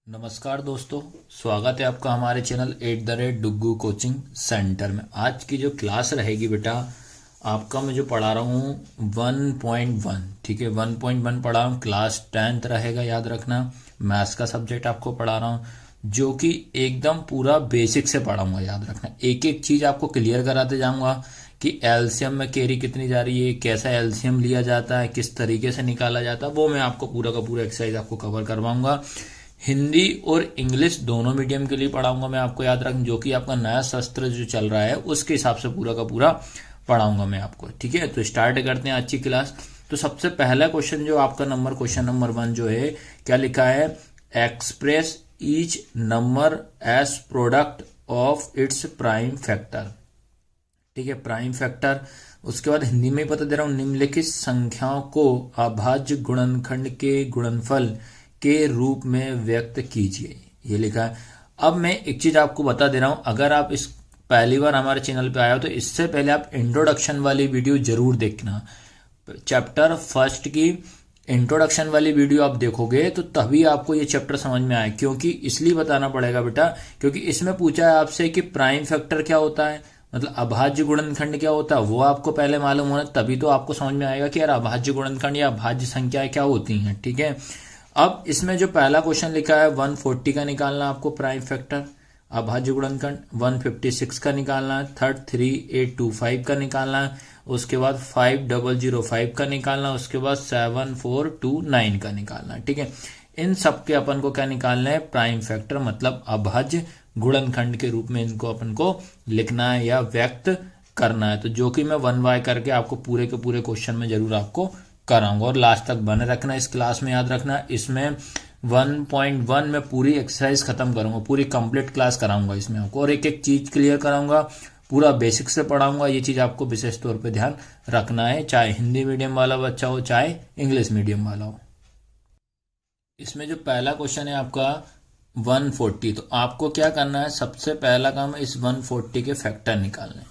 नमस्कार दोस्तों, स्वागत है आपका हमारे चैनल @डुग्गू कोचिंग सेंटर में। आज की जो क्लास रहेगी बेटा, आपका मैं जो पढ़ा रहा हूँ 1.1, ठीक है। 1.1 पढ़ा हूँ, क्लास 10th रहेगा, याद रखना। मैथ्स का सब्जेक्ट आपको पढ़ा रहा हूँ, जो कि एकदम पूरा बेसिक से पढ़ाऊंगा, याद रखना। एक एक चीज आपको क्लियर कराते जाऊंगा कि एलसीएम में कैरी कितनी जा रही है, कैसा एलसीएम लिया जाता है, किस तरीके से निकाला जाता है, वो मैं आपको पूरा का पूरा एक्सरसाइज आपको कवर करवाऊंगा। हिंदी और इंग्लिश दोनों मीडियम के लिए पढ़ाऊंगा मैं आपको, याद रखें। जो कि आपका नया शस्त्र जो चल रहा है उसके हिसाब से पूरा का पूरा पढ़ाऊंगा मैं आपको, ठीक है। तो स्टार्ट करते हैं आज की क्लास। तो सबसे पहला क्वेश्चन जो आपका क्वेश्चन नंबर 1 जो है, क्या लिखा है? Express each number as product of its prime factor, ठीक है, प्राइम फैक्टर। उसके बाद हिंदी में ही पता दे रहा हूं, निम्नलिखित संख्याओं को अभाज्य गुणनखंड के गुणनफल के रूप में व्यक्त कीजिए, ये लिखा है। अब मैं एक चीज आपको बता दे रहा हूं, अगर आप इस पहली बार हमारे चैनल पे आए हो तो इससे पहले आप इंट्रोडक्शन वाली वीडियो जरूर देखना। चैप्टर फर्स्ट की इंट्रोडक्शन वाली वीडियो आप देखोगे तो तभी आपको ये चैप्टर समझ में आए। क्योंकि इसलिए बताना पड़ेगा बेटा, क्योंकि इसमें पूछा है आपसे कि प्राइम फैक्टर क्या होता है, मतलब अभाज्य गुणनखंड क्या होता है, वो आपको पहले मालूम होना, तभी तो आपको समझ में आएगा कि यार अभाज्य गुणनखंड या अभाज्य संख्याएं क्या होती हैं, ठीक है। अब इसमें जो पहला क्वेश्चन लिखा है 140 का निकालना आपको प्राइम फैक्टर, अभाज्य गुणनखंड 156 का निकालना है, थर्ड 3825 का निकालना है, उसके बाद 5005 का निकालना, उसके बाद 7429 का निकालना है, ठीक है। इन सब के अपन को क्या निकालना है? प्राइम फैक्टर, मतलब अभाज्य गुणनखंड के रूप में इनको अपन को लिखना है या व्यक्त करना है। तो जो कि मैं 1 बाय करके आपको पूरे के पूरे क्वेश्चन में जरूर आपको कराऊंगा, और लास्ट तक बने रखना इस क्लास में, याद रखना। इसमें 1.1 में पूरी एक्सरसाइज खत्म करूंगा, पूरी कंप्लीट क्लास कराऊंगा इसमें आपको, और एक एक चीज क्लियर कराऊंगा, पूरा बेसिक से पढ़ाऊंगा। ये चीज आपको विशेष तौर पे ध्यान रखना है, चाहे हिंदी मीडियम वाला बच्चा हो चाहे इंग्लिश मीडियम वाला हो। इसमें जो पहला क्वेश्चन है आपका 140, तो आपको क्या करना है? सबसे पहला काम है इस 140 के फैक्टर निकालने।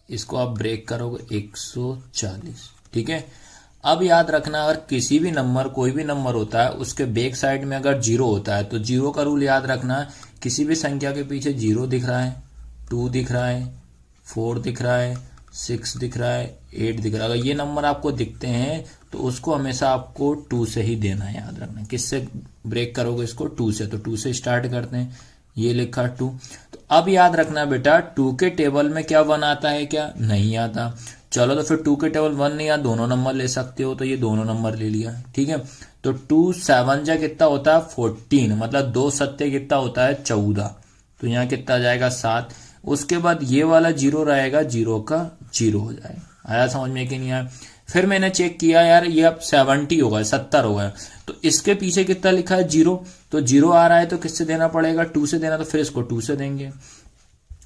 इसको आप ब्रेक करोगे 140, ठीक है। अब याद रखना, अगर किसी भी नंबर, कोई भी नंबर होता है, उसके बैक साइड में अगर 0 होता है तो 0 का रूल याद रखना। किसी भी संख्या के पीछे 0 दिख रहा है, 2 दिख रहा है, 4 दिख रहा है, 6 दिख रहा है, 8 दिख रहा है, अगर ये नंबर आपको दिखते हैं तो उसको हमेशा आपको 2 से ही देना है, याद रखना। किससे ब्रेक करोगे इसको? 2 से। तो 2 से स्टार्ट करते हैं, ये लिखा 2। तो अब याद रखना बेटा, 2 के टेबल में क्या 1 आता है? क्या नहीं आता। चलो तो फिर 2 के टेबल 1 नहीं आता, दोनों नंबर ले सकते हो, तो ये दोनों नंबर ले लिया, ठीक है। तो 2 7 जा कितना होता है? 14, मतलब 2 सत्ते कितना होता है? 14। तो यहाँ कितना आ जाएगा? 7। उसके बाद ये वाला 0 रहेगा, 0 का 0 हो जाएगा। आया समझ में कि नहीं आया? फिर मैंने चेक किया, यार ये अब 70 होगा, 70 हो गया, तो इसके पीछे कितना लिखा है? 0। तो 0 आ रहा है तो किससे देना पड़ेगा? 2 से देना, तो फिर इसको 2 से देंगे।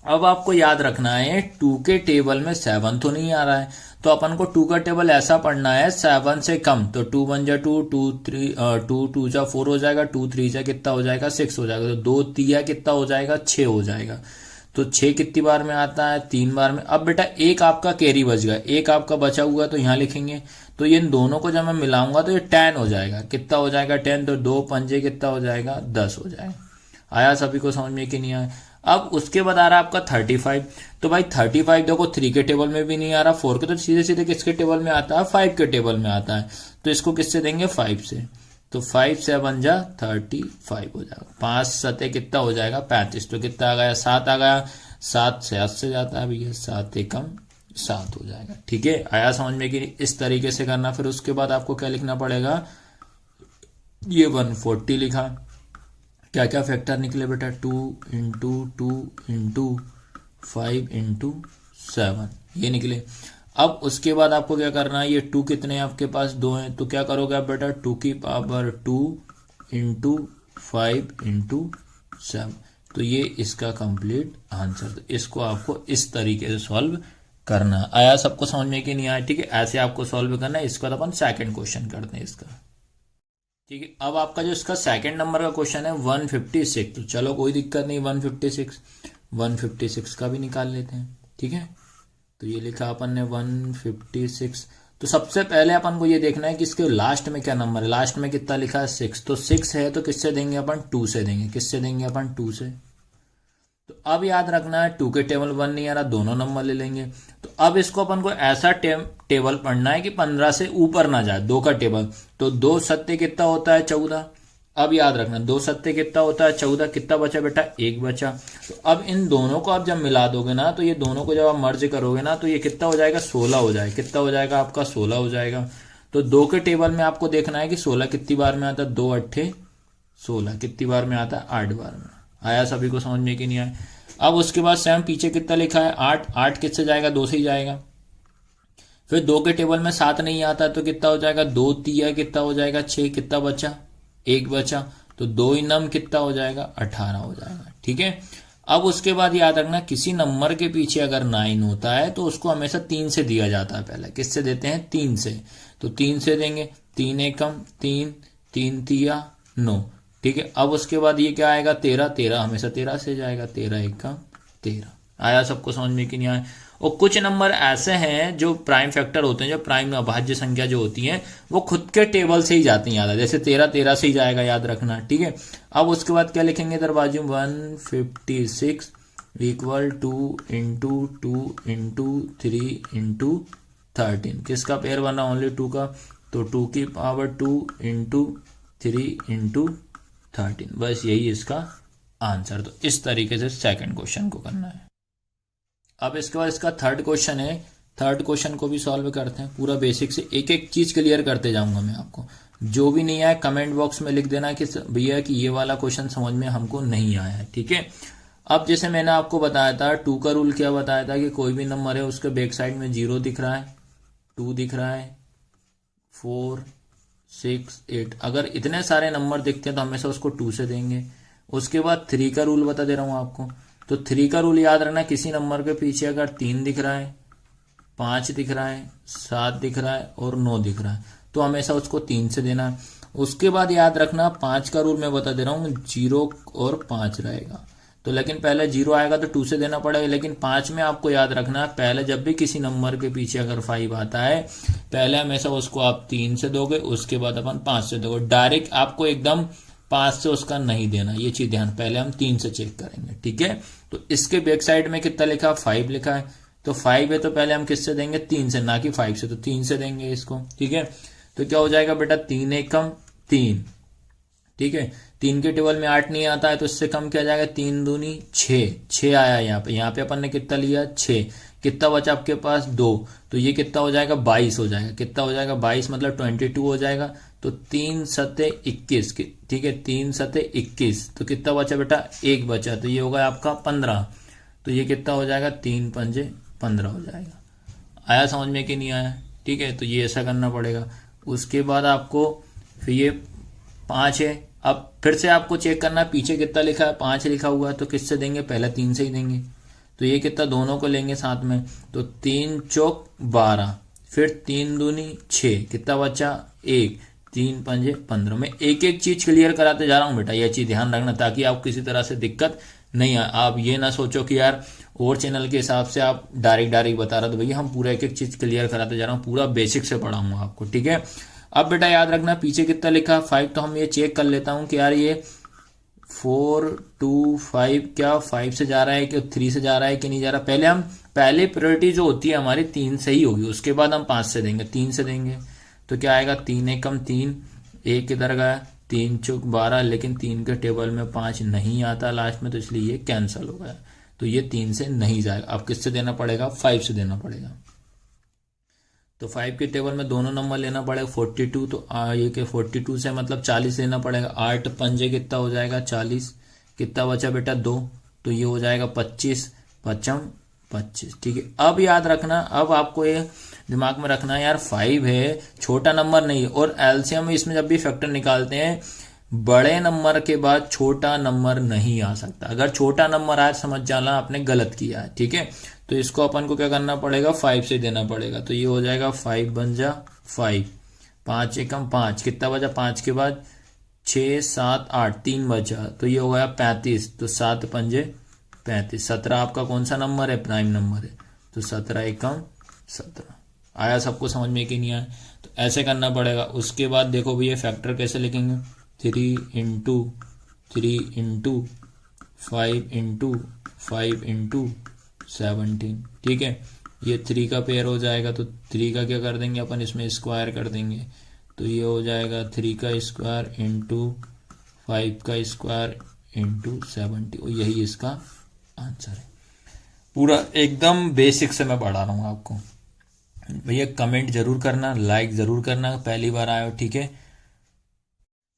अब आपको याद रखना है 2 के टेबल में 7 तो नहीं आ रहा है, तो अपन को 2 का टेबल ऐसा पढ़ना है 7 से कम। तो 2 1 जा 2, 2 2 जा 4 हो जाएगा, 2 3 जा कितना हो जाएगा? 6 हो जाएगा, तो 2 3 कितना हो जाएगा? 6 हो जाएगा। तो 6 कितनी बार में आता है? 3 बार में। अब बेटा एक आपका कैरी बच गया, एक आपका बचा हुआ, तो यहाँ लिखेंगे। तो ये इन दोनों को जब मैं मिलाऊंगा तो ये 10 हो जाएगा। कितना हो जाएगा? 10। तो 2 पंजे कितना हो जाएगा? 10 हो जाएगा। आया सभी को समझ में कि नहीं आया? अब उसके बाद आ रहा है आपका 35। तो भाई 35 देखो 3 के टेबल में भी नहीं आ रहा, 4 के, तो सीधे सीधे किसके टेबल में आता है? 5 के टेबल में आता है। तो इसको किससे देंगे? 5 से। तो 5 से 1 जा 35 हो जाएगा। 5 सते कितना हो जाएगा? 35। तो कितना आ गया? 7 आ गया। 7 से 8 से जाता है भैया, 7 एकम 7 हो जाएगा, ठीक है। आया समझ में कि इस तरीके से करना। फिर उसके बाद आपको क्या लिखना पड़ेगा? ये 140 लिखा, क्या क्या फैक्टर निकले बेटा? 2 इंटू 2 इंटू 5 इंटू 7, ये निकले। अब उसके बाद आपको क्या करना है? ये 2 कितने हैं आपके पास? 2 हैं, तो क्या करोगे आप बेटा? 2 की पावर 2 इंटू 5 इंटू 7, तो ये इसका कंप्लीट आंसर। तो इसको आपको इस तरीके से सॉल्व करना। आया सबको समझ में कि नहीं आया? ठीक है, ऐसे आपको सॉल्व करना है। इसके बाद अपन सेकंड क्वेश्चन करते हैं इसका, ठीक है। अब आपका जो इसका सेकंड नंबर का क्वेश्चन है 156। तो चलो कोई दिक्कत नहीं, 156 का भी निकाल लेते हैं, ठीक है। तो ये लिखा अपन ने 156। तो सबसे पहले अपन को ये देखना है कि इसके लास्ट में क्या नंबर है। लास्ट में कितना लिखा है 6, तो 6 है तो किससे देंगे अपन 2 से देंगे। किससे देंगे अपन 2 से। तो अब याद रखना है 2 के टेबल 1 नहीं आ रहा, दोनों नंबर ले लेंगे। तो अब इसको अपन को ऐसा टेबल पढ़ना है कि 15 से ऊपर ना जाए, 2 का टेबल। तो 2 सत्ते कितना होता है 14। अब याद रखना 2 सत्ते कितना होता है 14। कितना बचा बेटा 1 बचा। तो अब इन दोनों को आप जब मिला दोगे ना, तो ये दोनों को जब आप मर्ज करोगे ना, तो ये कितना हो जाएगा 16 हो जाएगा। कितना हो जाएगा आपका 16 हो जाएगा। तो 2 के टेबल में आपको देखना है कि 16 कितनी बार में आता है, 2 अट्ठे 16 कितनी बार में आता है 8 बार में। आया सभी को समझ में कि नहीं आया। अब उसके बाद सेम पीछे कितना लिखा है 8, 8 किससे जाएगा 2 से ही जाएगा। फिर 2 के टेबल में 7 नहीं आता तो कितना हो जाएगा 2 तिया कितना हो जाएगा 6। कितना बचा 1 बचा। तो 2 नम कितना हो जाएगा 18 हो जाएगा। ठीक है। अब उसके बाद याद रखना किसी नंबर के पीछे अगर 9 होता है तो उसको हमेशा 3 से दिया जाता है। पहले किससे देते हैं 3 से। तो 3 से देंगे। 3 एकम 3, 3 तिया 9। ठीक है। अब उसके बाद ये क्या आएगा 13, 13 हमेशा 13 से जाएगा। 13 एकम 13। आया सबको समझ में कि नहीं आया। और कुछ नंबर ऐसे हैं जो प्राइम फैक्टर होते हैं, जो प्राइम अभाज्य संख्या जो होती है वो खुद के टेबल से ही जाती हैं। याद है जैसे 13 13 से ही जाएगा, याद रखना। ठीक है। अब उसके बाद क्या लिखेंगे इधर बाजू 156 इक्वल 2 इंटू 2 इंटू 3 इंटू 13। किसका पेयर बना ओनली 2 का। तो 2 की पावर 2 इंटू 3 इंटू 13। बस यही इसका आंसर। तो इस तरीके से सेकंड क्वेश्चन को करना है। अब इसके बाद इसका थर्ड क्वेश्चन है। थर्ड क्वेश्चन को भी सॉल्व करते हैं पूरा बेसिक से। एक एक चीज क्लियर करते जाऊंगा मैं आपको। जो भी नहीं आया कमेंट बॉक्स में लिख देना कि भैया कि ये वाला क्वेश्चन समझ में हमको नहीं आया है। ठीक है। अब जैसे मैंने आपको बताया था 2 का रूल क्या बताया था कि कोई भी नंबर है उसके बैक साइड में 0 दिख रहा है, 2 दिख रहा है, 4 6 8। अगर इतने सारे नंबर दिखते हैं तो हमेशा उसको 2 से देंगे। उसके बाद 3 का रूल बता दे रहा हूं आपको। तो 3 का रूल याद रखना किसी नंबर के पीछे अगर 3 दिख रहा है, 5 दिख रहा है, 7 दिख रहा है और 9 दिख रहा है तो हमेशा उसको 3 से देना है। उसके बाद याद रखना 5 का रूल मैं बता दे रहा हूँ 0 और 5 रहेगा। तो लेकिन पहले 0 आएगा तो 2 से देना पड़ेगा। लेकिन 5 में आपको याद रखना है पहले जब भी किसी नंबर के पीछे अगर 5 आता है पहले हमेशा उसको आप 3 से दोगे, उसके बाद अपन 5 से दोगे। डायरेक्ट आपको एकदम 5 से उसका नहीं देना, ये चीज ध्यान। पहले हम 3 से चेक करेंगे। ठीक है। तो इसके बैक साइड में कितना लिखा 5 लिखा है। तो 5 है तो पहले हम किससे देंगे 3 से, ना कि 5 से। तो 3 से देंगे इसको। ठीक है। तो क्या हो जाएगा बेटा 3 एकम 3। ठीक है। 3 के टेबल में 8 नहीं आता है तो इससे कम क्या जाएगा 3 दूनी 6। 6 आया यहाँ पे अपन ने कितना लिया 6। कितना बचा आपके पास 2। तो ये कितना हो जाएगा 22 हो जाएगा। कितना हो जाएगा 22 मतलब 22 हो जाएगा। तो 3 सत्ते 21। ठीक है। 3 सत्ते 21। तो कितना बचा बेटा 1 बचा। तो ये होगा आपका 15। तो ये कितना हो जाएगा 3 पंजे 15 हो जाएगा। आया समझ में कि नहीं आया। ठीक है। तो ये ऐसा करना पड़ेगा। उसके बाद आपको फिर ये 5 है। अब फिर से आपको चेक करना पीछे कितना लिखा है 5 लिखा हुआ है तो किससे देंगे पहले 3 से ही देंगे। तो ये कितना दोनों को लेंगे साथ में। तो 3 चौक 12 फिर 3 दूनी 6। कितना बचा 1। 3 पंजे 15। मैं एक एक चीज क्लियर कराते जा रहा हूं बेटा, यह चीज ध्यान रखना ताकि आप किसी तरह से दिक्कत नहीं आए। आप ये ना सोचो कि यार और चैनल के हिसाब से आप डायरेक्ट बता रहा। तो भैया हम पूरा एक एक चीज क्लियर कराते जा रहा हूँ, पूरा बेसिक से पढ़ाऊंगा आपको। ठीक है। अब बेटा याद रखना पीछे कितना लिखा 5। तो हम ये चेक कर लेता हूं कि यार ये 4 2 5 क्या 5 से जा रहा है कि 3 से जा रहा है कि नहीं जा रहा। पहले प्रायोरिटी जो होती है हमारी 3 से ही होगी, उसके बाद हम 5 से देंगे। 3 से देंगे तो क्या आएगा 3 एकम 3। 1 किधर गया 3 चौक 12। लेकिन 3 के टेबल में 5 नहीं आता लास्ट में तो इसलिए ये कैंसिल हो गया। तो ये 3 से नहीं जाएगा। अब किससे देना पड़ेगा 5 से देना पड़ेगा। तो 5 के टेबल में दोनों नंबर लेना पड़ेगा 42। तो ये के 42 से मतलब 40 लेना पड़ेगा। 8 पंजे कितना हो जाएगा 40। कितना बचा बेटा 2। तो ये हो जाएगा 25 पचम 25। ठीक है। अब याद रखना, अब आपको ये दिमाग में रखना है यार 5 है छोटा नंबर नहीं है। और एलसीएम इसमें जब भी फैक्टर निकालते हैं बड़े नंबर के बाद छोटा नंबर नहीं आ सकता। अगर छोटा नंबर आए समझ जाना आपने गलत किया है। ठीक है। तो इसको अपन को क्या करना पड़ेगा 5 से देना पड़ेगा। तो ये हो जाएगा 5 बन जा 5। 5 एकम 5। कितना बचा 5 के बाद 6 7 8 3 बचा। तो ये हो गया 35। तो 7 पंजे 35। 17 आपका कौन सा नंबर है प्राइम नंबर है। तो 17 एकम 17। आया सबको समझ में कि नहीं आया? तो ऐसे करना पड़ेगा। उसके बाद देखो भैया फैक्टर कैसे लिखेंगे, 3 × 3 × 5 × 5 × 17। ठीक है, ये 3 का पेयर हो जाएगा तो 3 का क्या कर देंगे अपन, इसमें स्क्वायर कर देंगे। तो ये हो जाएगा 3 का स्क्वायर इंटू 5 का स्क्वायर इंटू 70, और यही इसका आंसर है। पूरा एकदम बेसिक से मैं पढ़ा रहा हूँ आपको। भैया कमेंट जरूर करना, लाइक जरूर करना, पहली बार आए हो, ठीक है।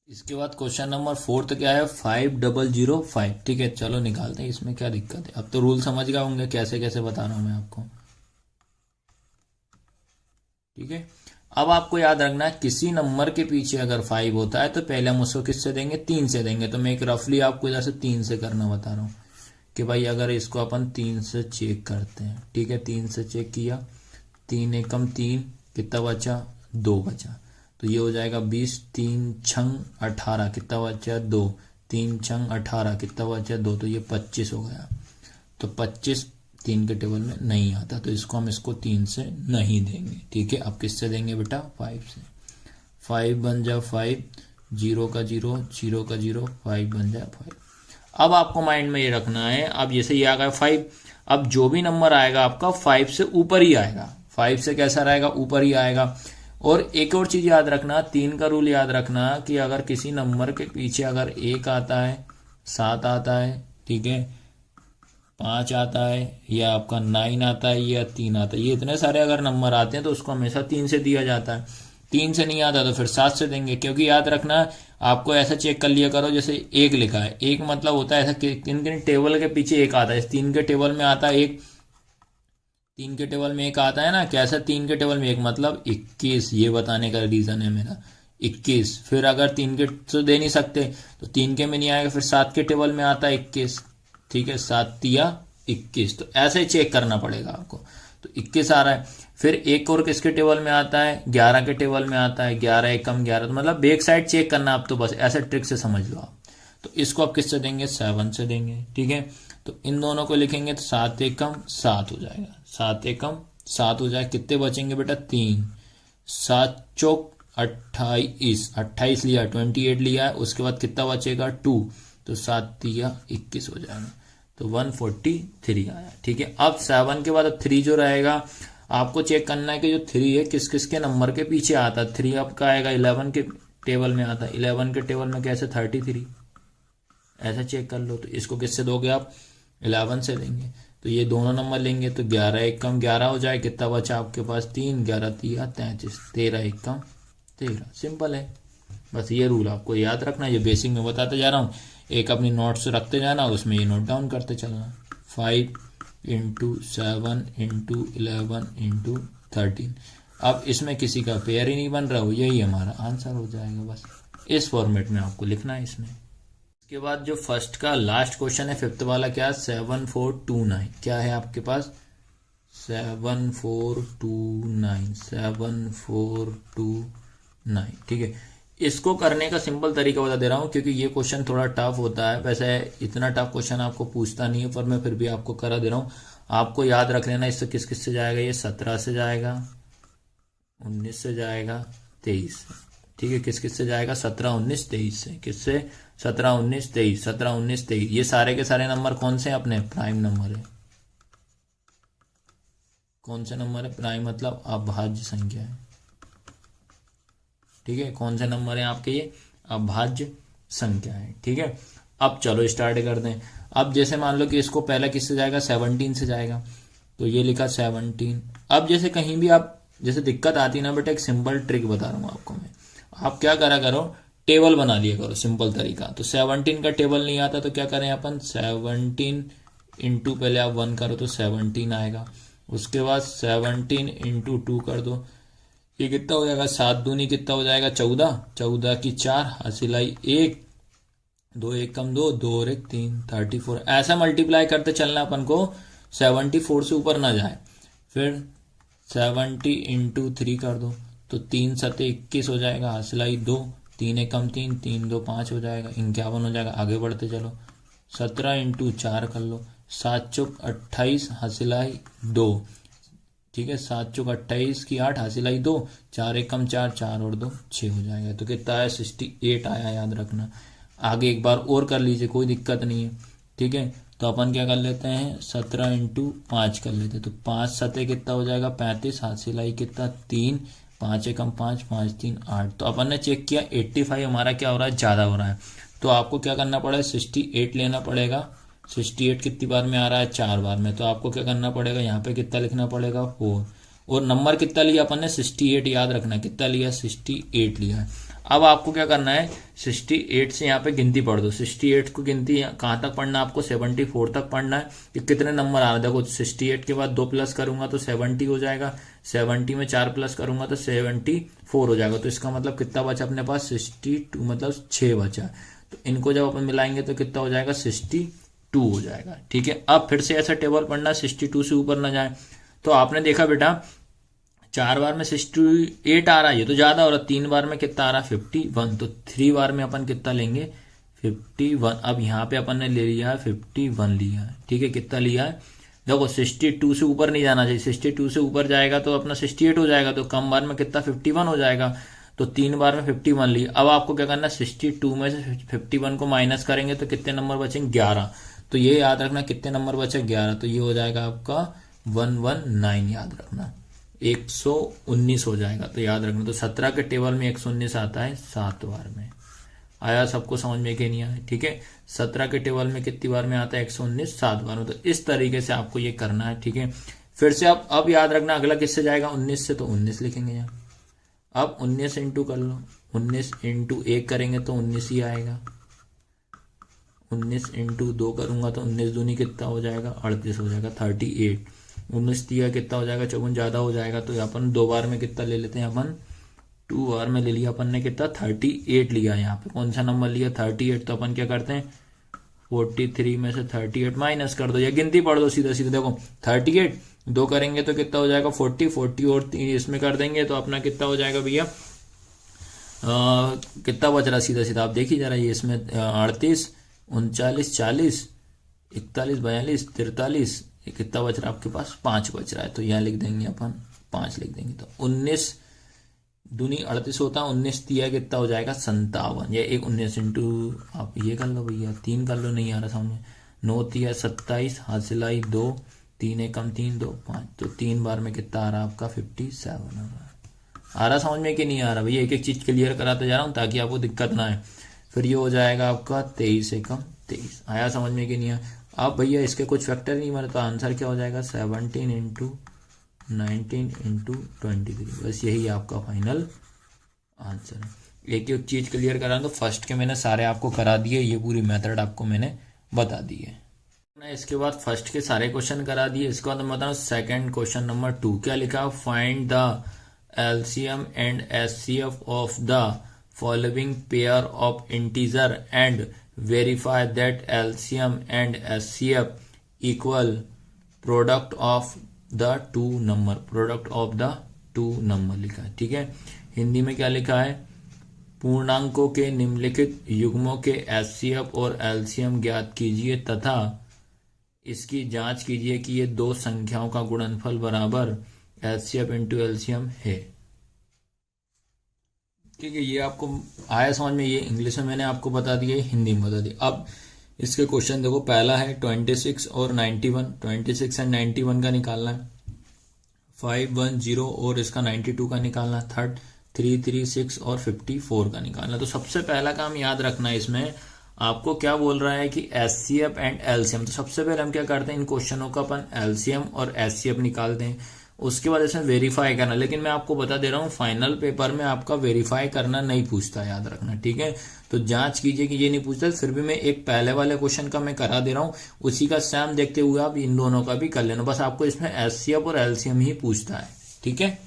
इसके बाद क्वेश्चन नंबर 4 क्या है, 5005। ठीक है, चलो निकालते हैं, इसमें क्या दिक्कत है। अब तो रूल समझ गए होंगे कैसे कैसे बता रहा हूं मैं आपको। ठीक है, अब आपको याद रखना किसी नंबर के पीछे अगर 5 होता है तो पहले हम उसको किससे देंगे, 3 से देंगे। तो मैं एक रफली आपको इधर से 3 से करना बता रहा हूँ कि भाई अगर इसको अपन 3 से चेक करते हैं, ठीक है, 3 से चेक किया, 3 एकम 3, कितना बचा, 2 बचा। तो ये हो जाएगा 20, 3 छंग 18, कितना बचा, 2, 3 छंग 18, कितना बचा, 2, तो ये 25 हो गया। तो 25 3 के टेबल में नहीं आता, तो इसको हम इसको 3 से नहीं देंगे। ठीक है, अब किससे देंगे बेटा, 5 से। 5 बन जा 5, 0 का 0, 0 का 0, 5 बन जाए 5। अब आपको माइंड में ये रखना है, अब जैसे ये आ गया 5, अब जो भी नंबर आएगा आपका 5 से ऊपर ही आएगा। 5 से कैसा रहेगा, ऊपर ही आएगा। और एक और चीज याद रखना, 3 का रूल याद रखना कि अगर किसी नंबर के पीछे अगर 1 आता है, 7 आता है, ठीक है, 5 आता है, या आपका 9 आता है, या 3 आता है, ये इतने सारे अगर नंबर आते हैं तो उसको हमेशा 3 से दिया जाता है। 3 से नहीं आता तो फिर 7 से देंगे। क्योंकि याद रखना, आपको ऐसा चेक कर लिया करो, जैसे 1 लिखा है, 1 मतलब होता है ऐसा किन किन टेबल के पीछे 1 आता है। 3 के टेबल में आता है 1, 3 के टेबल में 1 आता है ना, कैसा, 3 के टेबल में 1 मतलब 21। ये बताने का रीजन है मेरा 21। फिर अगर 3 के तो दे नहीं सकते तो 3 के में नहीं आएगा, फिर 7 के टेबल में आता है 21। ठीक है, 7 तिया 21, तो ऐसे चेक करना पड़ेगा आपको। तो 21 आ रहा है। फिर एक और किसके टेबल में आता है, 11 के टेबल में आता है, 11 एकम 11, तो मतलब बैक साइड चेक करना आप, तो बस ऐसे ट्रिक से समझ लो आप। तो इसको आप किससे देंगे, 7 से देंगे। ठीक है, तो इन दोनों को लिखेंगे तो 7 एकम 7 हो जाएगा, 7 एकम 7 हो जाए। कितने बचेंगे बेटा, 3, 7 चौक 28, 28 लिया, 28 लिया, उसके बाद कितना बचेगा, 2, तो 7 तिया 21 हो जाएगा। तो 143 आया। ठीक है, अब 7 के बाद अब 3 जो रहेगा, आपको चेक करना है कि जो 3 है किस किस के नंबर के पीछे आता है। 3 आपका आएगा 11 के टेबल में आता है, 11 के टेबल में कैसे, 33, ऐसा चेक कर लो। तो इसको किससे दोगे आप, 11 से देंगे। तो ये दोनों नंबर लेंगे तो 11 एकम 11 हो जाए, कितना बचा आपके पास, 3, 11 तिया 33, 13 एकम 13। सिंपल है, बस ये रूल आपको याद रखना, ये बेसिक में बताते जा रहा हूँ। एक अपनी नोट्स रखते जाना, उसमें ये नोट डाउन करते चलना। 5 × 7 × 11 × 13। अब इसमें किसी का पेयर ही नहीं बन रहा हो, यही हमारा आंसर हो जाएगा। बस इस फॉर्मेट में आपको लिखना है इसमें। इसके बाद जो फर्स्ट का लास्ट क्वेश्चन है, 5th वाला, क्या, 7429। क्या है आपके पास, 7429, 7429। ठीक है, इसको करने का सिंपल तरीका बता दे रहा हूँ, क्योंकि ये क्वेश्चन थोड़ा टफ होता है। वैसे इतना टफ क्वेश्चन आपको पूछता नहीं है, पर मैं फिर भी आपको करा दे रहा हूँ। आपको याद रख लेना, इससे किस किस से जाएगा, ये 17 से जाएगा, 19 से जाएगा, 23 से। ठीक है, किस किस से जाएगा, 17, 19, 23 से। किससे, 17, 19, 23, 17, 19, 23। ये सारे के सारे नंबर कौन से हैं, अपने प्राइम नंबर है। कौन से नंबर है, प्राइम मतलब अभाज्य संख्या है। ठीक है, कौन से नंबर है आपके, ये अभाज्य संख्या है। ठीक है, अब चलो स्टार्ट कर दें। अब जैसे मान लो कि इसको पहला किससे जाएगा, 17 से जाएगा, तो ये लिखा 17। अब जैसे कहीं भी आप जैसे दिक्कत आती ना बेटा, एक सिंपल ट्रिक बता रहा हूँ आपको मैं। आप क्या करा करो, टेबल बना लिया करो, सिंपल तरीका। तो 17 का टेबल नहीं आता तो क्या करें अपन, 17 इंटू पहले आप 1 करो तो 17 आएगा। उसके बाद 17 इंटू 2 कर दो, ये कितना हो जाएगा, 7 दूनी कितना हो जाएगा, 14, 14 की 4, हासिलाई 1, 2 एकम 2, 2 और 1 3, 34। ऐसा मल्टीप्लाई करते चलना अपन को, 74 से ऊपर ना जाए। फिर 70 इंटू 3 कर दो तो 3 7 21 हो जाएगा, हासिलाई 2, 3 एकम 3, 3 2 5 हो जाएगा, 51 हो जाएगा। आगे बढ़ते चलो, 17 इंटू 4 कर लो, 7 चौक 28, हासिलाई 2। ठीक है, 7 चौक 28 की 8 हासिल आई 2, 4 एक कम 4, 4 और 2 6 हो जाएगा। तो कितना आया 68 आया, याद रखना। आगे एक बार और कर लीजिए, कोई दिक्कत नहीं है। ठीक है, तो अपन क्या कर लेते हैं 17 इंटू 5 कर लेते हैं। तो 5 सतह कितना हो जाएगा 35, हासिल आई कितना 3, 5 एकम 5, 5 3 8। तो अपन ने चेक किया 85 हमारा क्या हो रहा है, ज़्यादा हो रहा है। तो आपको क्या करना पड़ेगा 68 लेना पड़ेगा। 68 कितनी बार में आ रहा है, 4 बार में। तो आपको क्या करना पड़ेगा, यहाँ पे कितना लिखना पड़ेगा 4, और नंबर कितना लिया अपन ने 68, याद रखना कितना लिया 68 लिया है। अब आपको क्या करना है 68 से यहाँ पे गिनती पढ़ दो। 68 को गिनती कहाँ तक पढ़ना है आपको, 74 तक पढ़ना है कि कितने नंबर आ रहे हैं। देखो 68 के बाद 2 प्लस करूंगा तो 70 हो जाएगा, 70 में 4 प्लस करूंगा तो 74 हो जाएगा। तो इसका मतलब कितना बचा अपने पास 62, मतलब 6 बचा। तो इनको जब अपन मिलाएंगे तो कितना हो जाएगा 62 हो जाएगा। ठीक है, अब फिर से ऐसा टेबल पढ़ना 62 से ऊपर ना जाए। तो आपने देखा बेटा 4 बार में 68 आ रहा है, ये तो ज्यादा हो रहा है। 3 बार में कितना आ रहा है 51, तो 3 बार में अपन कितना लेंगे 51। अब यहाँ पे अपन ने ले लिया है 51 लिया है। ठीक है, कितना लिया है देखो 62 से ऊपर नहीं जाना चाहिए। 62 से ऊपर जाएगा तो अपना 68 हो जाएगा, तो कम बार में कितना 51 हो जाएगा। तो 3 बार में 51 लिया। अब आपको क्या करना है 62 में से 51 को माइनस करेंगे तो कितने नंबर बचेंगे 11। तो ये याद रखना कितने नंबर बचे 11। तो ये हो जाएगा आपका 119, याद रखना 119 हो जाएगा। तो याद रखना, तो 17 के टेबल में 119 आता है 7 बार में। आया सबको समझ में कि नहीं आया। ठीक है, 17 के टेबल में कितनी बार में आता है 119, 7 बार में। तो इस तरीके से आपको ये करना है। ठीक है, फिर से आप अब याद रखना अगला किससे जाएगा 19 से, तो 19 लिखेंगे यहाँ। अब 19 इंटू कर लो, 19 इंटू 1 करेंगे तो 19 ही आएगा। 19 इंटू 2 करूंगा तो 19 दूनी कितना हो जाएगा 38 हो जाएगा, 38। 19 दिया कितना हो जाएगा 54 ज्यादा हो जाएगा। तो अपन 2 बार में कितना ले लेते हैं अपन 2 बार में ले लिया अपन ने कितना 38 लिया। यहाँ पे कौन सा नंबर लिया 38। तो अपन क्या करते हैं 43 में से 38 माइनस कर दो या गिनती पढ़ दो सीधा सीधा। देखो 38 2 करेंगे तो कितना हो जाएगा 40 और 3 इसमें कर देंगे तो अपना कितना हो जाएगा भैया कितना बच रहा सीधा सीधा आप देखिए जरा। ये इसमें 38 39 40 41 42 43 कितना बच रहा है आपके पास 5 बच रहा है। तो यहाँ लिख देंगे अपन 5 लिख देंगे। तो 19 दूनी 38 होता है, 19 दिया कितना हो जाएगा 57। या एक 19 इंटू आप ये कर लो भैया 3 कर लो, नहीं आ रहा समझ। 9 दिया 27, हासिल आई 2, 3 एकम 3 2 5। तो 3 बार में कितना आ रहा है आपका 57 आ रहा समझ में कि नहीं आ रहा भैया। एक एक चीज क्लियर कराते जा रहा हूँ ताकि आपको दिक्कत ना आए। फिर ये हो जाएगा आपका 23 एकम 23। आया समझ में कि नहीं आया। अब भैया इसके कुछ फैक्टर नहीं मारे तो आंसर क्या हो जाएगा 17 इंटू 19 इंटू 23। बस यही आपका फाइनल आंसर है। एक एक चीज क्लियर करा तो फर्स्ट के मैंने सारे आपको करा दिए, ये पूरी मेथड आपको मैंने बता दी है। इसके बाद फर्स्ट के सारे क्वेश्चन करा दिए। इसके बाद मैं बताऊँ सेकंड क्वेश्चन नंबर 2 क्या लिखा, find the LCM and SCF of the following pair of integer and verify that LCM and SCF equal product of the 2 number. Product of the 2 number लिखा है। ठीक है, हिंदी में क्या लिखा है, पूर्णांकों के निम्नलिखित युग्मों के SCF और LCM ज्ञात कीजिए तथा इसकी जांच कीजिए कि ये 2 संख्याओं का गुणनफल बराबर LCF इंटू LCM है। ठीक है, ये आपको आया समझ में। ये इंग्लिश में मैंने आपको बता दिया, हिंदी में बता दिया। अब इसके क्वेश्चन देखो, पहला है 26 और 91। 26 एंड 91 का निकालना है। 510 और इसका 92 का निकालना है। थर्ड 336 और 54 का निकालना। तो सबसे पहला काम याद रखना है, इसमें आपको क्या बोल रहा है कि SCF एंड LCM। तो सबसे पहले हम क्या करते हैं, इन क्वेश्चनों का अपन LCM और SCF निकालते हैं, उसके बाद इसमें वेरीफाई करना। लेकिन मैं आपको बता दे रहा हूँ फाइनल पेपर में आपका वेरीफाई करना नहीं पूछता, याद रखना। ठीक है, तो जांच कीजिए कि ये नहीं पूछता। फिर भी मैं एक पहले वाले क्वेश्चन का मैं करा दे रहा हूँ, उसी का सेम देखते हुए आप इन दोनों का भी कर लेना। बस आपको इसमें SCF और LCM ही पूछता है। ठीक है,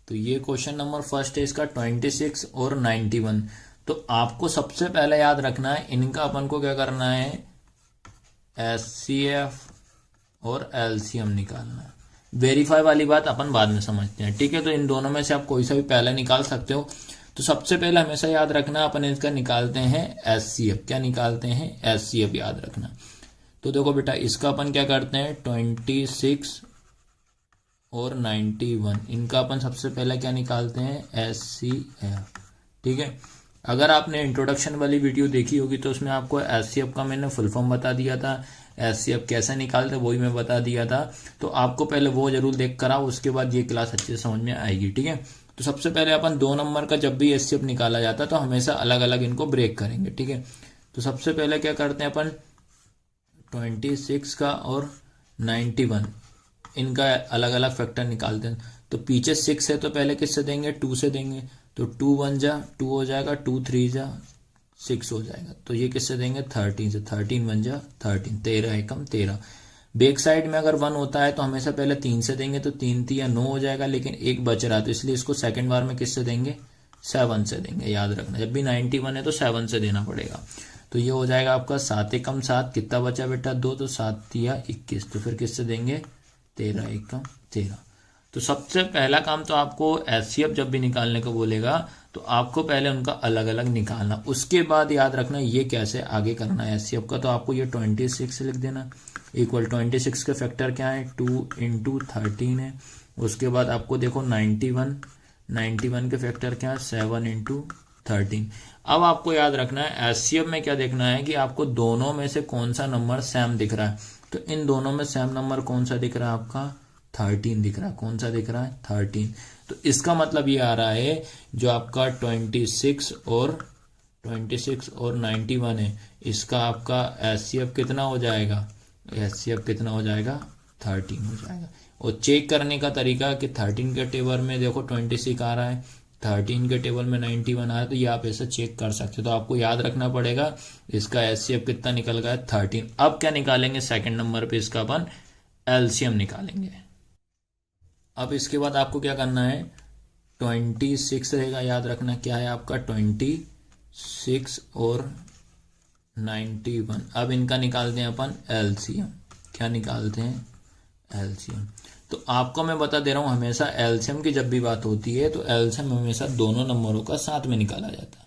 तो ये क्वेश्चन नंबर फर्स्ट है इसका 26 और 91। तो आपको सबसे पहले याद रखना है, इनका अपन को क्या करना है SCF और LCM निकालना है। वेरीफाई वाली बात अपन बाद में समझते हैं। ठीक है, तो इन दोनों में से आप कोई सा भी पहले निकाल सकते हो। तो सबसे पहले हमेशा याद रखना अपन इसका निकालते हैं SCF। क्या निकालते हैं SCF, याद रखना। तो देखो बेटा इसका अपन क्या करते हैं 26 और 91, इनका अपन सबसे पहले क्या निकालते हैं, HCF। ठीक है, अगर आपने इंट्रोडक्शन वाली वीडियो देखी होगी तो उसमें आपको HCF का मैंने फुल फॉर्म बता दिया था, HCF कैसे निकालते वही मैं बता दिया था। तो आपको पहले वो जरूर देख कर आओ, उसके बाद ये क्लास अच्छे से समझ में आएगी। ठीक है, तो सबसे पहले अपन 2 नंबर का जब भी HCF निकाला जाता है तो हमेशा अलग अलग इनको ब्रेक करेंगे। ठीक है, तो सबसे पहले क्या करते हैं अपन 26 का और 91 इनका अलग अलग फैक्टर निकालते हैं। तो पीछे 6 है तो पहले किससे देंगे, 2 से देंगे। तो 2 1 जा 2 हो जाएगा, 2 3 जा 6 हो जाएगा। तो ये किससे देंगे, 13 से। 13 1 जा 13, 13 एकम 13। बैक साइड में अगर 1 होता है तो हमेशा पहले 3 से देंगे, तो 3 3 या 9 हो जाएगा, लेकिन एक बच रहा है तो इसलिए इसको सेकंड बार में किससे देंगे, 7 से देंगे। याद रखना, जब भी 91 है तो 7 से देना पड़ेगा। तो ये हो जाएगा आपका 7 एकम 7, कितना बचा बेटा 2, तो 7 3 21, तो फिर किससे देंगे 13 एकम 13। तो सबसे पहला काम तो आपको HCF जब भी निकालने को बोलेगा तो आपको पहले उनका अलग अलग निकालना, उसके बाद याद रखना ये कैसे आगे करना है HCF का। तो आपको ये 26 लिख देना, इक्वल 26 के फैक्टर क्या है, 2 इंटू 13 है। उसके बाद आपको देखो 91 के फैक्टर क्या है, 7 इंटू 13। अब आपको याद रखना है HCF में क्या देखना है कि आपको दोनों में से कौन सा नंबर सेम दिख रहा है। तो इन दोनों में सेम नंबर कौन सा दिख रहा है, आपका 13 दिख रहा है। कौन सा दिख रहा है, 13। तो इसका मतलब ये आ रहा है जो आपका 26 और 91 है, इसका आपका HCF कितना हो जाएगा, HCF कितना हो जाएगा, 13 हो जाएगा। और चेक करने का तरीका कि 13 के टेबल में देखो 26 आ रहा है, 13 के टेबल में 91 आ रहा है, तो ये आप ऐसे चेक कर सकते हो। तो आपको याद रखना पड़ेगा इसका HCF कितना निकल गया, 13। अब क्या निकालेंगे, सेकंड नंबर पे इसका अपन LCM निकालेंगे। अब इसके बाद आपको क्या करना है, 26 रहेगा, याद रखना क्या है आपका 26 और 91। अब इनका निकालते हैं अपन LCM। क्या निकालते हैं, LCM। तो आपको मैं बता दे रहा हूं हमेशा LCM की जब भी बात होती है तो LCM हमेशा दोनों नंबरों का साथ में निकाला जाता है।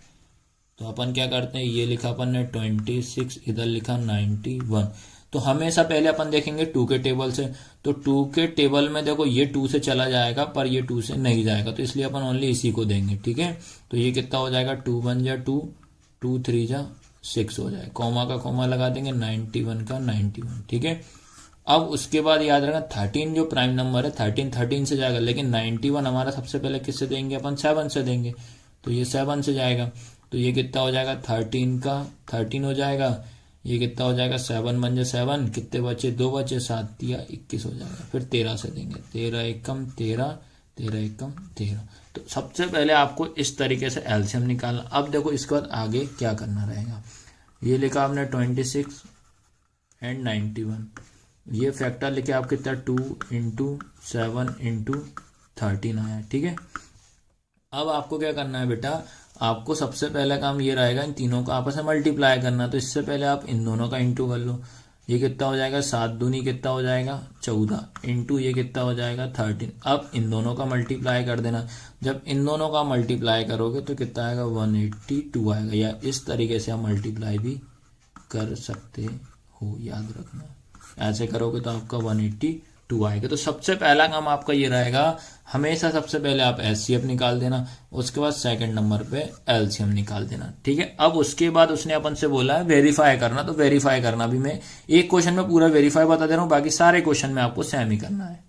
तो अपन क्या करते हैं, ये लिखा अपन ने 26, इधर लिखा 91। तो हमेशा पहले अपन देखेंगे 2 के टेबल से। तो 2 के टेबल में देखो ये 2 से चला जाएगा पर ये 2 से नहीं जाएगा, तो इसलिए अपन ओनली इसी को देंगे। ठीक है, तो ये कितना हो जाएगा, 2 1 जा 2, 2 3 जा 6 हो जाएगा। कॉमा का कॉमा लगा देंगे, 91 का 91। ठीक है, अब उसके बाद याद रखना 13 जो प्राइम नंबर है 13 से जाएगा, लेकिन 91 हमारा सबसे पहले किससे देंगे, अपन 7 से देंगे। तो ये 7 से जाएगा, तो ये कितना हो जाएगा, 13 का 13 हो जाएगा। ये कितना हो जाएगा, 7 बन जाए 7, कितने बचे, 2 बचे, 7 3 21 हो जाएगा। फिर 13 से देंगे, 13 एकम 13, 13 एकम 13। तो सबसे पहले आपको इस तरीके से LCM निकालना। अब देखो इसके बाद आगे क्या करना रहेगा, ये लिखा आपने 26 एंड 91, ये फैक्टर लिखे आप कितना 2 इंटू 7 इंटू 13 आया। ठीक है, अब आपको क्या करना है बेटा, आपको सबसे पहला काम ये रहेगा इन तीनों का आपस में मल्टीप्लाई करना। तो इससे पहले आप इन दोनों का इंटू कर लो, ये कितना हो जाएगा, 7 दूनी कितना हो जाएगा 14, इंटू ये कितना हो जाएगा 13। अब इन दोनों का मल्टीप्लाई कर देना, जब इन दोनों का मल्टीप्लाई करोगे तो कितना आएगा 182 आएगा, या इस तरीके से आप मल्टीप्लाई भी कर सकते हो, याद रखना। ऐसे करोगे तो आपका 182 आएगा। तो सबसे पहला काम आपका ये रहेगा, हमेशा सबसे पहले आप HCF निकाल देना, उसके बाद सेकंड नंबर पे LCM निकाल देना। ठीक है, अब उसके बाद उसने अपन से बोला है वेरीफाई करना, तो वेरीफाई करना भी मैं एक क्वेश्चन में पूरा वेरीफाई बता दे रहा हूँ, बाकी सारे क्वेश्चन में आपको सेम ही करना है।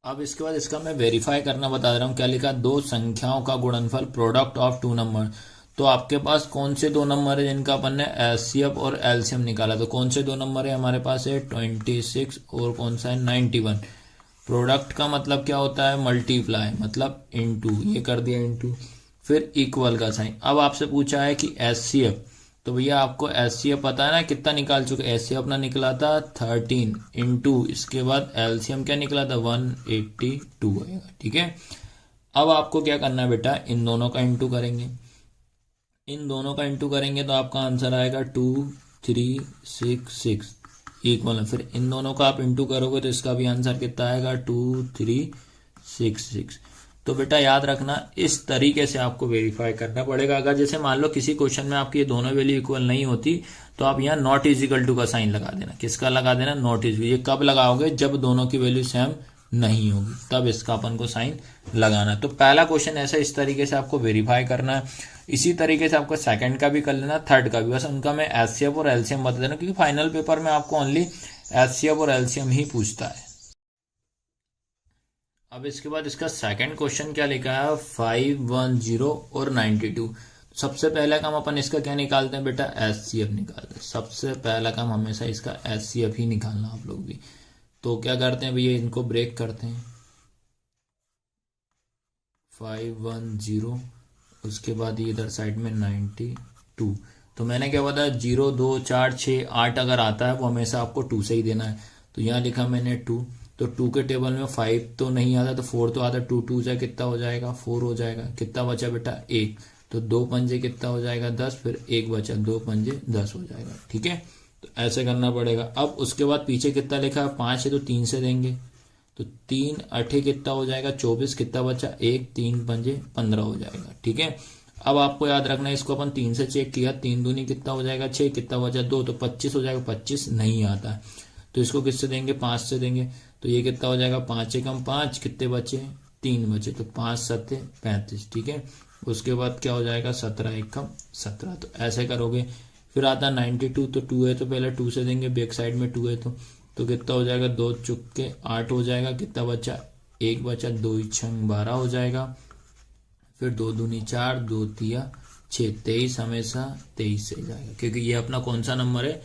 अब इसके बाद इसका मैं वेरीफाई करना बता दे रहा हूँ। क्या लिखा, 2 संख्याओं का गुणनफल प्रोडक्ट ऑफ 2 नंबर। तो आपके पास कौन से 2 नंबर है जिनका अपन ने HCF और LCM निकाला, तो कौन से 2 नंबर है हमारे पास है 26 और कौन सा है 91। प्रोडक्ट का मतलब क्या होता है, मल्टीप्लाई, मतलब इनटू, ये कर दिया इनटू, फिर इक्वल का साइन। अब आपसे पूछा है कि HCF, तो भैया आपको HCF पता है ना कितना निकाल चुके, HCF अपना निकला था 13 इंटू, इसके बाद LCM क्या निकला था 182 आएगा। ठीक है, अब आपको क्या करना है बेटा, इन दोनों का इंटू करेंगे, इन दोनों का इंटू करेंगे तो आपका आंसर आएगा 2366 इक्वल। फिर इन दोनों का आप इंटू करोगे तो इसका भी आंसर कितना आएगा 2366। तो बेटा याद रखना इस तरीके से आपको वेरीफाई करना पड़ेगा। अगर जैसे मान लो किसी क्वेश्चन में आपकी ये दोनों वैल्यू इक्वल नहीं होती तो आप यहाँ नॉट इजिकल टू का साइन लगा देना। किसका लगा देना, नॉट इजिकल। ये कब लगाओगे, जब दोनों की वैल्यू सेम नहीं होगी, तब इसका अपन को साइन लगाना है। तो पहला क्वेश्चन ऐसा इस तरीके से आपको वेरीफाई करना है। इसी तरीके से आपको सेकंड का भी कर लेना, थर्ड का भी, बस उनका मैं एचसीएफ और एलसीएम बता देना, क्योंकि फाइनल पेपर में आपको ओनली एचसीएफ और एलसीएम ही पूछता है। अब इसके बाद इसका सेकंड क्वेश्चन क्या लिखा है, 510 और 92। सबसे पहला काम अपन इसका क्या निकालते हैं बेटा, एचसीएफ निकालते हैं। सबसे पहला काम हमेशा इसका एचसीएफ ही निकालना आप लोग भी। तो क्या करते हैं भैया, इनको ब्रेक करते हैं, 510, उसके बाद ये इधर साइड में 92। तो मैंने क्या बताया, 0 2 4 6 8 अगर आता है वो हमेशा आपको 2 से ही देना है। तो यहाँ लिखा मैंने 2, तो 2 के टेबल में 5 तो नहीं आता, तो 4 तो आता। 2 2 जाए कितना हो जाएगा, 4 हो जाएगा। कितना बचा बेटा, 1। तो 2 पंजे कितना हो जाएगा, 10, फिर 1 बचा, 2 पंजे 10 हो जाएगा। ठीक है, तो ऐसे करना पड़ेगा। अब उसके बाद पीछे कितना लिखा है, 5 है तो 3 से देंगे, तो 3 8 कितना हो जाएगा, 24। कितना बचा, 1, 3 पंजे 15 हो जाएगा। ठीक है, अब आपको याद रखना है, इसको अपन 3 से चेक किया, 3 दूनी कितना हो जाएगा, 6। कितना बचा, 2, तो 25 हो जाएगा। 25 नहीं आता है, तो इसको किससे देंगे, 5 से देंगे। तो ये कितना हो जाएगा, 5 एकम 5, कितने बचे, 3 बचे, तो 5 7 35। ठीक है, उसके बाद क्या हो जाएगा, 17 एकम 17। तो ऐसे करोगे। फिर आता 92, तो 2 है तो पहले 2 से देंगे, बैक साइड में 2 है तो कितना हो जाएगा, 2 चुके 8 हो जाएगा। कितना बचा, 1 बचा, 2 छंग 12 हो जाएगा। फिर 2 दूनी 4, 2 तिया 6, 23 हमेशा 23 से जाएगा, क्योंकि ये अपना कौन सा नंबर है,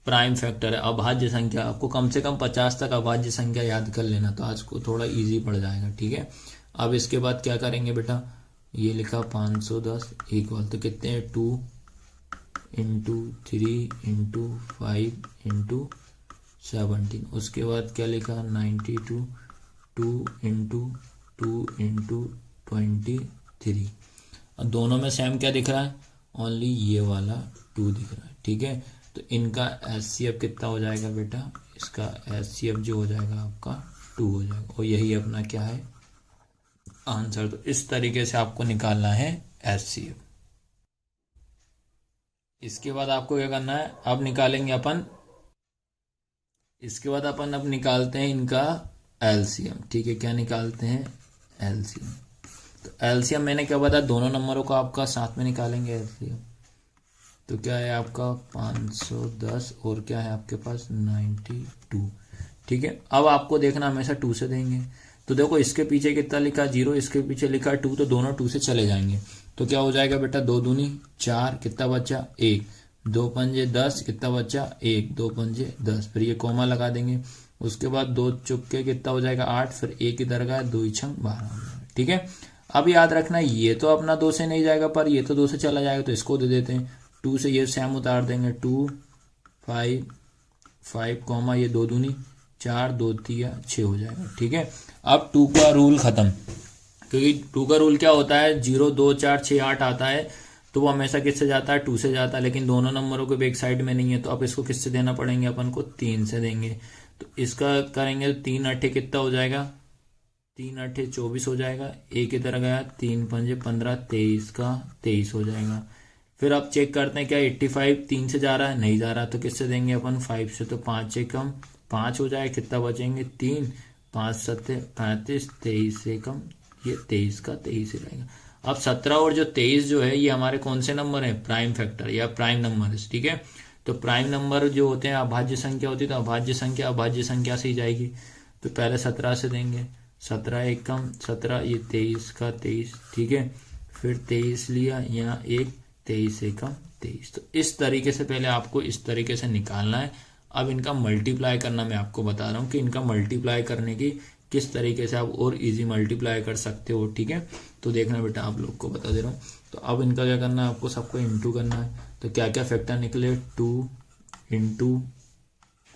प्राइम फैक्टर है, अभाज्य संख्या। आपको कम से कम 50 तक अभाज्य संख्या याद कर लेना, तो आज को थोड़ा इजी पड़ जाएगा। ठीक है, अब इसके बाद क्या करेंगे बेटा, ये लिखा 510 इक्वल, तो कितने हैं, 2 इंटू 3 इंटू 5 इंटू 17। उसके बाद क्या लिखा, 92, 2 इंटू 2 इंटू 23। और दोनों में सेम क्या दिख रहा है, ओनली ये वाला 2 दिख रहा है। ठीक है, तो इनका एचसीएफ कितना हो जाएगा बेटा, इसका एचसीएफ जो हो जाएगा आपका 2 हो जाएगा, और यही अपना क्या है, आंसर। तो इस तरीके से आपको निकालना है एचसीएफ। इसके बाद आपको क्या करना है, अब निकालेंगे अपन, इसके बाद अपन अब निकालते हैं इनका एलसीएम। ठीक है, क्या निकालते हैं, एलसीएम। तो एलसीएम मैंने क्या बताया, दोनों नंबरों का आपका साथ में निकालेंगे एलसीएम। तो क्या है आपका 510 और क्या है आपके पास 92। ठीक है, अब आपको देखना हमेशा 2 से देंगे। तो देखो इसके पीछे कितना लिखा, 0, इसके पीछे लिखा 2, तो दोनों 2 से चले जाएंगे। तो क्या हो जाएगा बेटा, 2 दूनी 4, कितना बचा, 1, 2 पंजे 10, कितना बचा, 1, 2 पंजे 10। फिर ये कोमा लगा देंगे, उसके बाद 2 चुके कितना हो जाएगा, 8, फिर 1 इधर गया, 2 छंग 12 हो जाएगा। ठीक है, अब याद रखना ये तो अपना 2 से नहीं जाएगा, पर ये तो 2 से चला जाएगा, तो इसको दे देते हैं 2 से। ये सेम उतार देंगे, 2 5 5 कोमा ये 2 दूनी 4, 2 तिया 6 हो जाएगा। ठीक है, अब 2 का रूल खत्म, क्योंकि 2 का रूल क्या होता है, 0 2 4 6 8 आता है तो वो हमेशा किससे जाता है, 2 से जाता है। लेकिन दोनों नंबरों के बैक साइड में नहीं है, तो अब इसको किससे देना पड़ेंगे, अपन को 3 से देंगे। तो इसका करेंगे, 3 8 कितना हो जाएगा, 3 8 24 हो जाएगा। 1 इधर गया, 3 पंजे 15, 23 का 23 हो जाएगा। फिर आप चेक करते हैं क्या 85 3 से जा रहा है, नहीं जा रहा, तो किससे देंगे अपन, 5 से। तो 5 एकम 5 हो जाए, कितना बचेंगे, 3, 5 7 35, 23 से कम ये 23 का 23 ही रहेगा। अब 17 और जो 23 जो है ये हमारे कौन से नंबर है, प्राइम फैक्टर या प्राइम नंबर है। ठीक है, तो प्राइम नंबर जो होते हैं अभाज्य संख्या होती है, तो अभाज्य संख्या से ही जाएगी। तो पहले 17 से देंगे, 17 एकम 17, ये 23 का 23। ठीक है, फिर 23 लिया, यहाँ 1, 23 एकम 23। तो इस तरीके से पहले आपको इस तरीके से निकालना है। अब इनका मल्टीप्लाई करना मैं आपको बता रहा हूँ कि इनका मल्टीप्लाई करने की किस तरीके से आप और इजी मल्टीप्लाई कर सकते हो। ठीक है, तो देखना बेटा आप लोग को बता दे रहा हूँ। तो अब इनका क्या करना है, आपको सबको इंटू करना है। तो क्या क्या फैक्टर निकले, 2 into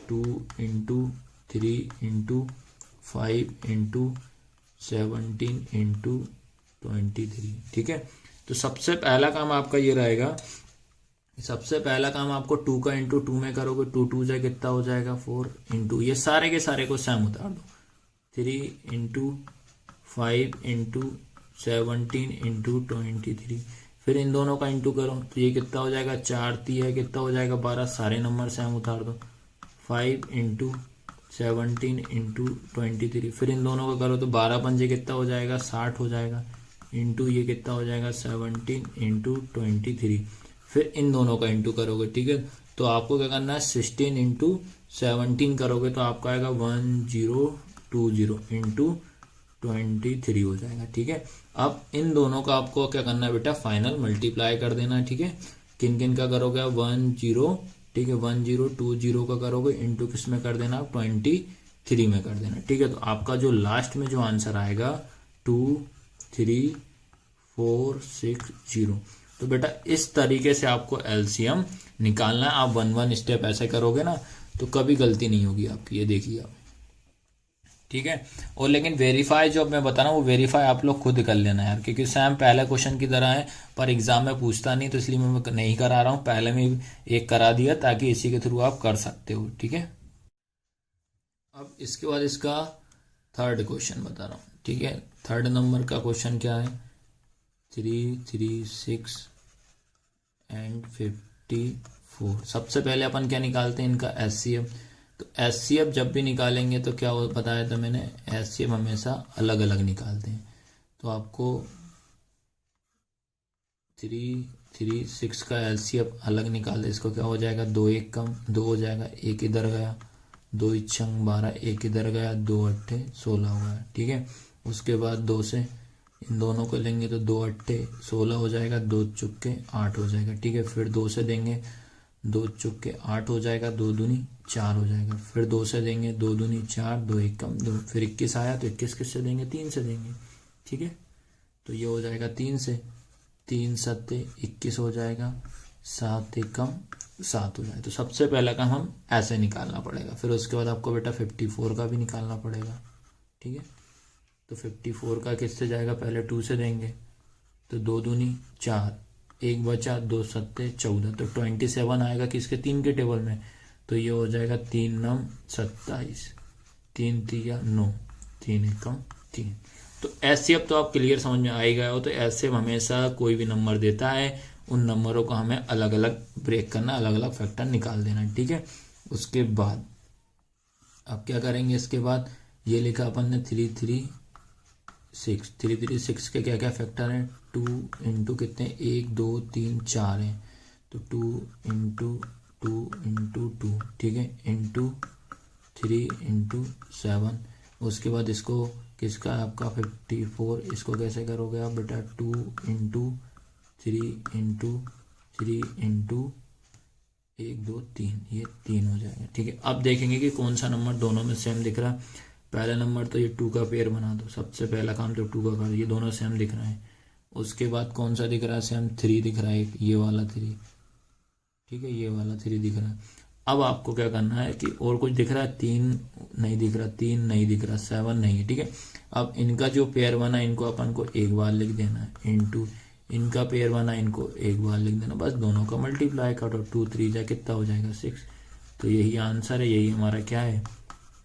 2 into 3 into 5 into 17 into 23। ठीक है, तो सबसे पहला काम आपका ये रहेगा, सबसे पहला काम आपको 2 का इंटू 2 में करोगे, 2 2 जाए कितना हो जाएगा, 4 इंटू ये सारे के सारे को सेम उतार दो, 3 इंटू 5 इंटू 17 इंटू 23। फिर इन दोनों का इंटू करो, तो ये कितना हो जाएगा, 4 3 है, कितना हो जाएगा 12, सारे नंबर सेम उतार दो, 5 इंटू 17 इंटू 23, फिर इन दोनों का करो तो 12 पंजे कितना हो जाएगा 60 हो जाएगा, इंटू ये कितना हो जाएगा 17 इंटू 23, फिर इन दोनों का इंटू करोगे, ठीक है। तो आपको क्या करना है 16 इंटू 17 करोगे तो आपका आएगा 1020 इंटू 23 हो जाएगा, ठीक है। अब इन दोनों का आपको क्या करना है बेटा फाइनल मल्टीप्लाई कर देना है, ठीक है। किन किन का करोगे 10, ठीक है, 1020 का करोगे इंटू किस में कर देना 23 में कर देना, ठीक है। तो आपका जो लास्ट में जो आंसर आएगा 23460। तो बेटा इस तरीके से आपको एलसीएम निकालना है। आप वन स्टेप ऐसे करोगे ना तो कभी गलती नहीं होगी आपकी, ये देखिए आप, ठीक है। और लेकिन वेरीफाई जो मैं बता रहा हूँ वो वेरीफाई आप लोग खुद कर लेना यार, क्योंकि सैम पहले क्वेश्चन की तरह है पर एग्जाम में पूछता नहीं, तो इसलिए मैं नहीं करा रहा हूँ, पहले में एक करा दिया ताकि इसी के थ्रू आप कर सकते हो, ठीक है। अब इसके बाद इसका थर्ड क्वेश्चन बता रहा हूँ, ठीक है। थर्ड नंबर का क्वेश्चन क्या है 336 एंड 54। सबसे पहले अपन क्या निकालते हैं इनका एचसीएफ। तो एचसीएफ जब भी निकालेंगे तो क्या बताया था मैंने, एचसीएफ हमेशा अलग अलग निकालते हैं। तो आपको 336 का एलसीएफ अलग निकाल दे, इसको क्या हो जाएगा 2 1 कम 2 हो जाएगा, 1 इधर गया, 2 छंग 12, 1 इधर गया, 2 अट्ठे 16 हुआ है, ठीक है। उसके बाद 2 से इन दोनों को लेंगे तो 2 अट्ठे 16 हो जाएगा, 2 चुक्के 8 हो जाएगा, ठीक है। फिर 2 से देंगे 2 चुक्के 8 हो जाएगा, 2 दूनी 4 हो जाएगा। फिर 2 से देंगे 2 दूनी 4, 2 1 कम 2, फिर 21 आया तो 21 किससे देंगे 3 से देंगे, ठीक है। तो ये हो जाएगा 3 से, 3 सत्ते 21 हो जाएगा, 7 1 कम 7 हो जाएगा। तो सबसे पहला काम हम ऐसे निकालना पड़ेगा। फिर उसके बाद आपको बेटा 54 का भी निकालना पड़ेगा, ठीक है। तो 54 का किससे जाएगा, पहले 2 से देंगे तो 2 दूनी 4, 1 बचा, 2 सत्ते 14, तो 27 आएगा किसके 3 के टेबल में। तो ये हो जाएगा 3 9 27, 3 3 9, 3 1 कम 3। तो एचसीएफ तो आप क्लियर समझ में आ ही गए हो। तो एचसीएफ हमेशा कोई भी नंबर देता है उन नंबरों को हमें अलग अलग ब्रेक करना, अलग अलग फैक्टर निकाल देना, ठीक है। उसके बाद अब क्या करेंगे, इसके बाद ये लिखा अपन ने 336 के क्या क्या फैक्टर हैं 2 इंटू कितने 1 2 3 4 हैं, तो 2 इंटू 2 इंटू 2, ठीक है, इंटू 3 इंटू 7। उसके बाद इसको किसका आपका 54, इसको कैसे करोगे आप बेटा 2 इंटू 3 इंटू 3 इंटू 1 2 3, ये 3 हो जाएगा, ठीक है। अब देखेंगे कि कौन सा नंबर दोनों में सेम दिख रहा है। पहला नंबर तो ये 2 का पेयर बना दो, सबसे पहला काम तो 2 का कर, ये दोनों सेम दिख रहे हैं। उसके बाद कौन सा दिख रहा है सेम 3 दिख रहा है, ये वाला 3, ठीक है, ये वाला 3 दिख रहा है। अब आपको क्या करना है कि और कुछ दिख रहा है 3 नहीं दिख रहा, 3 नहीं दिख रहा, 7 नहीं है, ठीक है। अब इनका जो पेयर बना इनको अपन को एक बार लिख देना है, इंटू इनका पेयर बना इनको एक बार लिख देना, बस दोनों का मल्टीप्लाई करो, 2 3 जा कितना हो जाएगा 6। तो यही आंसर है, यही हमारा क्या है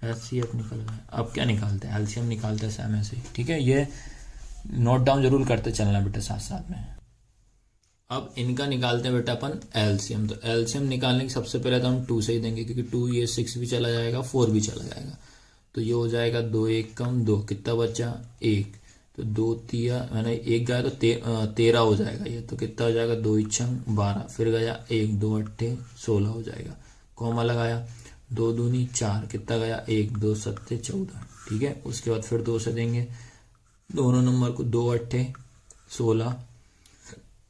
एचसीएफ निकल गया। अब क्या निकालते हैं एलसीएम निकालते हैं सेम ऐसे, ठीक है। ये नोट डाउन जरूर करते चलना बेटा साथ साथ में। अब इनका निकालते हैं बेटा अपन एलसीएम। तो एलसीएम निकालने की सबसे पहले तो हम 2 से ही देंगे, क्योंकि 2 ये 6 भी चला जाएगा 4 भी चला जाएगा। तो ये हो जाएगा 2 1 कम 2, कितना बचा 1, तो 2 3 मैंने 1 गया तो 13 हो जाएगा ये, तो कितना हो जाएगा 2 छंग 12, फिर गया 1 2 अट्ठे 16 हो जाएगा, कॉमा लगाया 2 दूनी 4, कितना गया 1 2 सत्ते 14, ठीक है। उसके बाद फिर 2 से देंगे दोनों नंबर को, 2 अट्ठे 16,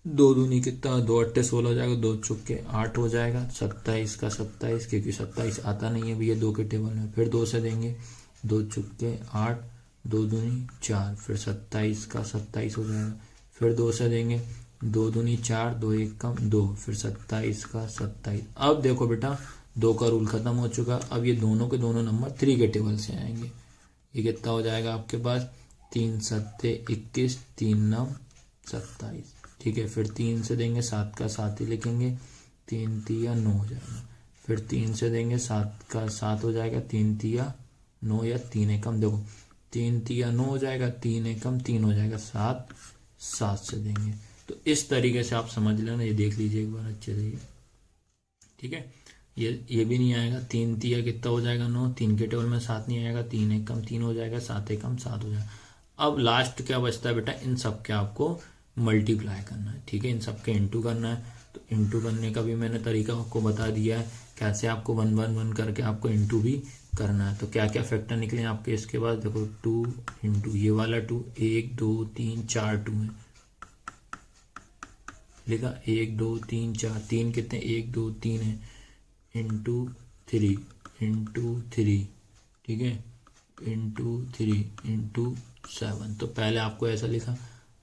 2 दूनी कितना 2 अट्ठे 16 हो जाएगा, 2 चुक्के 8 हो जाएगा, 27 का 27, क्योंकि 27 आता नहीं है भैया 2 के टेबल में। फिर 2 से देंगे 2 चुक्के 8, 2 दूनी 4, फिर 27 का 27 हो जाएगा। फिर 2 से देंगे 2 दूनी 4, 2 1 कम 2, फिर 27 का 27। अब देखो बेटा 2 का रूल खत्म हो चुका। अब ये दोनों के दोनों नंबर 3 के टेबल से आएंगे। ये कितना हो जाएगा आपके पास 3 सत्ते 21, 3 9 27, ठीक है। फिर 3 से देंगे 7 का 7 ही लिखेंगे, 3 3 9 हो जाएगा। फिर 3 से देंगे 7 का 7 हो जाएगा, 3 3 9 या 3 एकम, देखो 3 3 9 हो जाएगा, 3 एकम 3 हो जाएगा, 7 7 से देंगे। तो इस तरीके से आप समझ लेना, ये देख लीजिए एक बार अच्छे से, ठीक है। ये भी नहीं आएगा, 3 तिया कितना हो जाएगा 9, 3 के टेबल में 7 नहीं आएगा, 3 एक कम 3 हो जाएगा, 7 एक कम 7 हो जाएगा। अब लास्ट क्या बचता है बेटा, इन सब के आपको मल्टीप्लाई करना है, ठीक है, इन सब के इंटू करना है। तो इंटू करने का भी मैंने तरीका आपको बता दिया है, कैसे आपको 1 1 1 करके आपको इंटू भी करना है। तो क्या क्या फैक्टर निकले आपके इसके बाद, देखो 2 इंटू ये वाला 2, 1 2 3 4 2 है, लिखा 1 2 3 4, 3 कितने 1 2 3 है, इंटू 3 इंटू 3, ठीक है, इंटू 3 इंटू 7। तो पहले आपको ऐसा लिखा।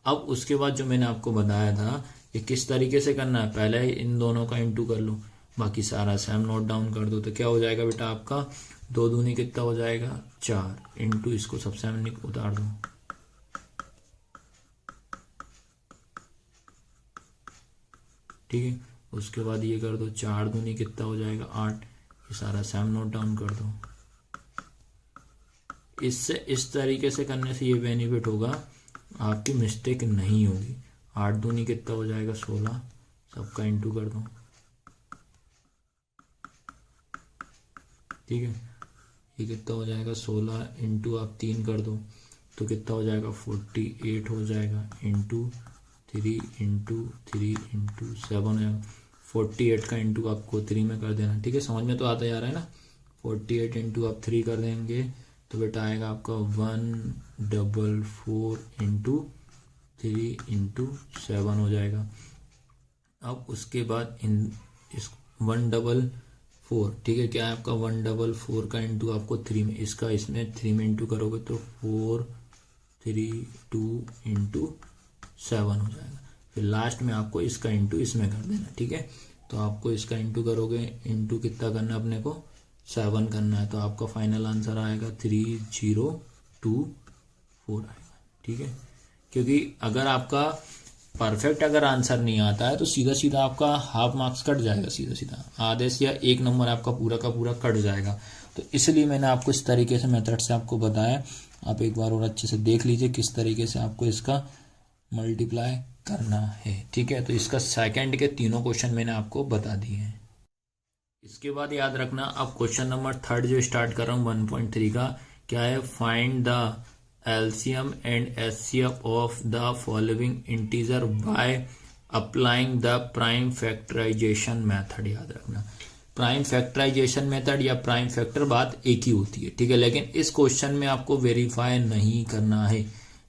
अब उसके बाद जो मैंने आपको बताया था ये किस तरीके से करना है, पहले इन दोनों का इंटू कर लो, बाकी सारा सेम नोट डाउन कर दो। तो क्या हो जाएगा बेटा आपका 2 दूनी कितना हो जाएगा 4, इंटू इसको सबसे उतार दो, ठीक है। उसके बाद ये कर दो 4 दूनी कितना हो जाएगा 8, ये सारा सेम नोट डाउन कर दो। इससे इस तरीके से करने से ये बेनिफिट होगा, आपकी मिस्टेक नहीं होगी। 8 दूनी कितना हो जाएगा 16, सबका इंटू कर दो, ठीक है। ये कितना हो जाएगा 16 इंटू आप 3 कर दो तो कितना हो जाएगा 48 हो जाएगा, इंटू 3 इंटू 3 इंटू 7 हो जाएगा। 48 का इंटू आपको 3 में कर देना, ठीक है, समझ में तो आता जा रहा है ना। 48 इंटू आप 3 कर देंगे तो बेटा आएगा आपका 144 इंटू 3 इंटू 7 हो जाएगा। अब उसके बाद इस 144, ठीक है, क्या है आपका 144 का इंटू आपको 3 में, इसका इसमें 3 में इंटू करोगे तो 4 3 2 इंटू 7 हो जाएगा। फिर लास्ट में आपको इसका इंटू इसमें कर देना, ठीक है। तो आपको इसका इंटू करोगे, इंटू कितना करना है अपने को 7 करना है, तो आपका फाइनल आंसर आएगा 3024 आएगा, ठीक है। क्योंकि अगर आपका परफेक्ट अगर आंसर नहीं आता है तो सीधा सीधा आपका हाफ मार्क्स कट जाएगा, सीधा सीधा आधे से या 1 नंबर आपका पूरा का पूरा कट जाएगा। तो इसलिए मैंने आपको इस तरीके से मेथड से आपको बताया। आप एक बार और अच्छे से देख लीजिए किस तरीके से आपको इसका मल्टीप्लाई करना है, ठीक है। तो इसका सेकंड के तीनों क्वेश्चन मैंने आपको बता दिए हैं। इसके बाद याद रखना, अब क्वेश्चन नंबर 3 जो स्टार्ट कर रहा हूँ 1.3 का, क्या है, find the LCM and HCF of the following integer by applying the prime factorization method. याद रखना, प्राइम फैक्टराइजेशन मेथड या प्राइम फैक्टर बात एक ही होती है, ठीक है, लेकिन इस क्वेश्चन में आपको वेरीफाई नहीं करना है,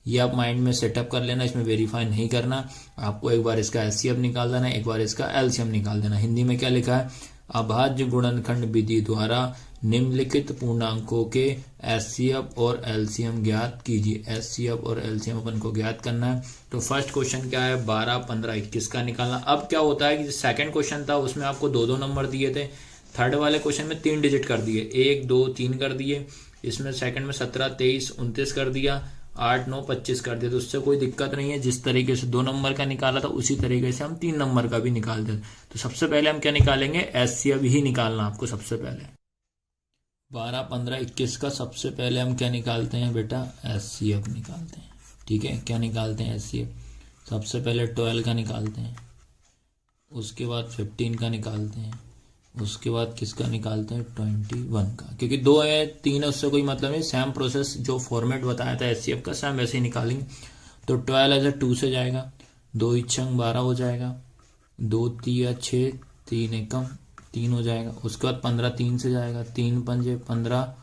ये आप माइंड में सेटअप कर लेना। इसमें वेरीफाई नहीं करना, आपको एक बार इसका एचसीएफ निकाल देना, एक बार इसका एलसीएम निकाल देना। हिंदी में क्या लिखा है, अभाज्य गुणनखंड विधि द्वारा निम्नलिखित पूर्णांकों के एचसीएफ और एलसीएम ज्ञात कीजिए। एचसीएफ और एलसीएम अपन को ज्ञात करना है। तो फर्स्ट क्वेश्चन क्या है, 12 15 21 का निकालना। अब क्या होता है कि सेकंड क्वेश्चन था उसमें आपको 2 नंबर दिए थे, थर्ड वाले क्वेश्चन में 3 डिजिट कर दिए, 1 2 3 कर दिए। इसमें सेकंड में 17 23 29 कर दिया, 8 9 25 कर दिया। तो उससे कोई दिक्कत नहीं है, जिस तरीके से 2 नंबर का निकाला था उसी तरीके से हम 3 नंबर का भी निकाल देते। तो सबसे पहले हम क्या निकालेंगे, एचसीएफ ही निकालना आपको सबसे पहले। 12 15 21 का सबसे पहले हम क्या निकालते हैं बेटा, एचसीएफ निकालते हैं, ठीक है। क्या निकालते हैं एचसीएफ, सबसे पहले 12 का निकालते हैं, उसके बाद 15 का निकालते हैं, उसके बाद किसका निकालते हैं 21 का। क्योंकि 2 है 3 है उससे कोई मतलब नहीं, सेम प्रोसेस जो फॉर्मेट बताया था एचसीएफ का सेम वैसे ही निकालेंगे। तो 12 ऐसे 2 से जाएगा, 2 इच्छंग 12 हो जाएगा, 2 3 6 3 एकम 3 हो जाएगा। उसके बाद 15 3 से जाएगा, 3 पंजे 15,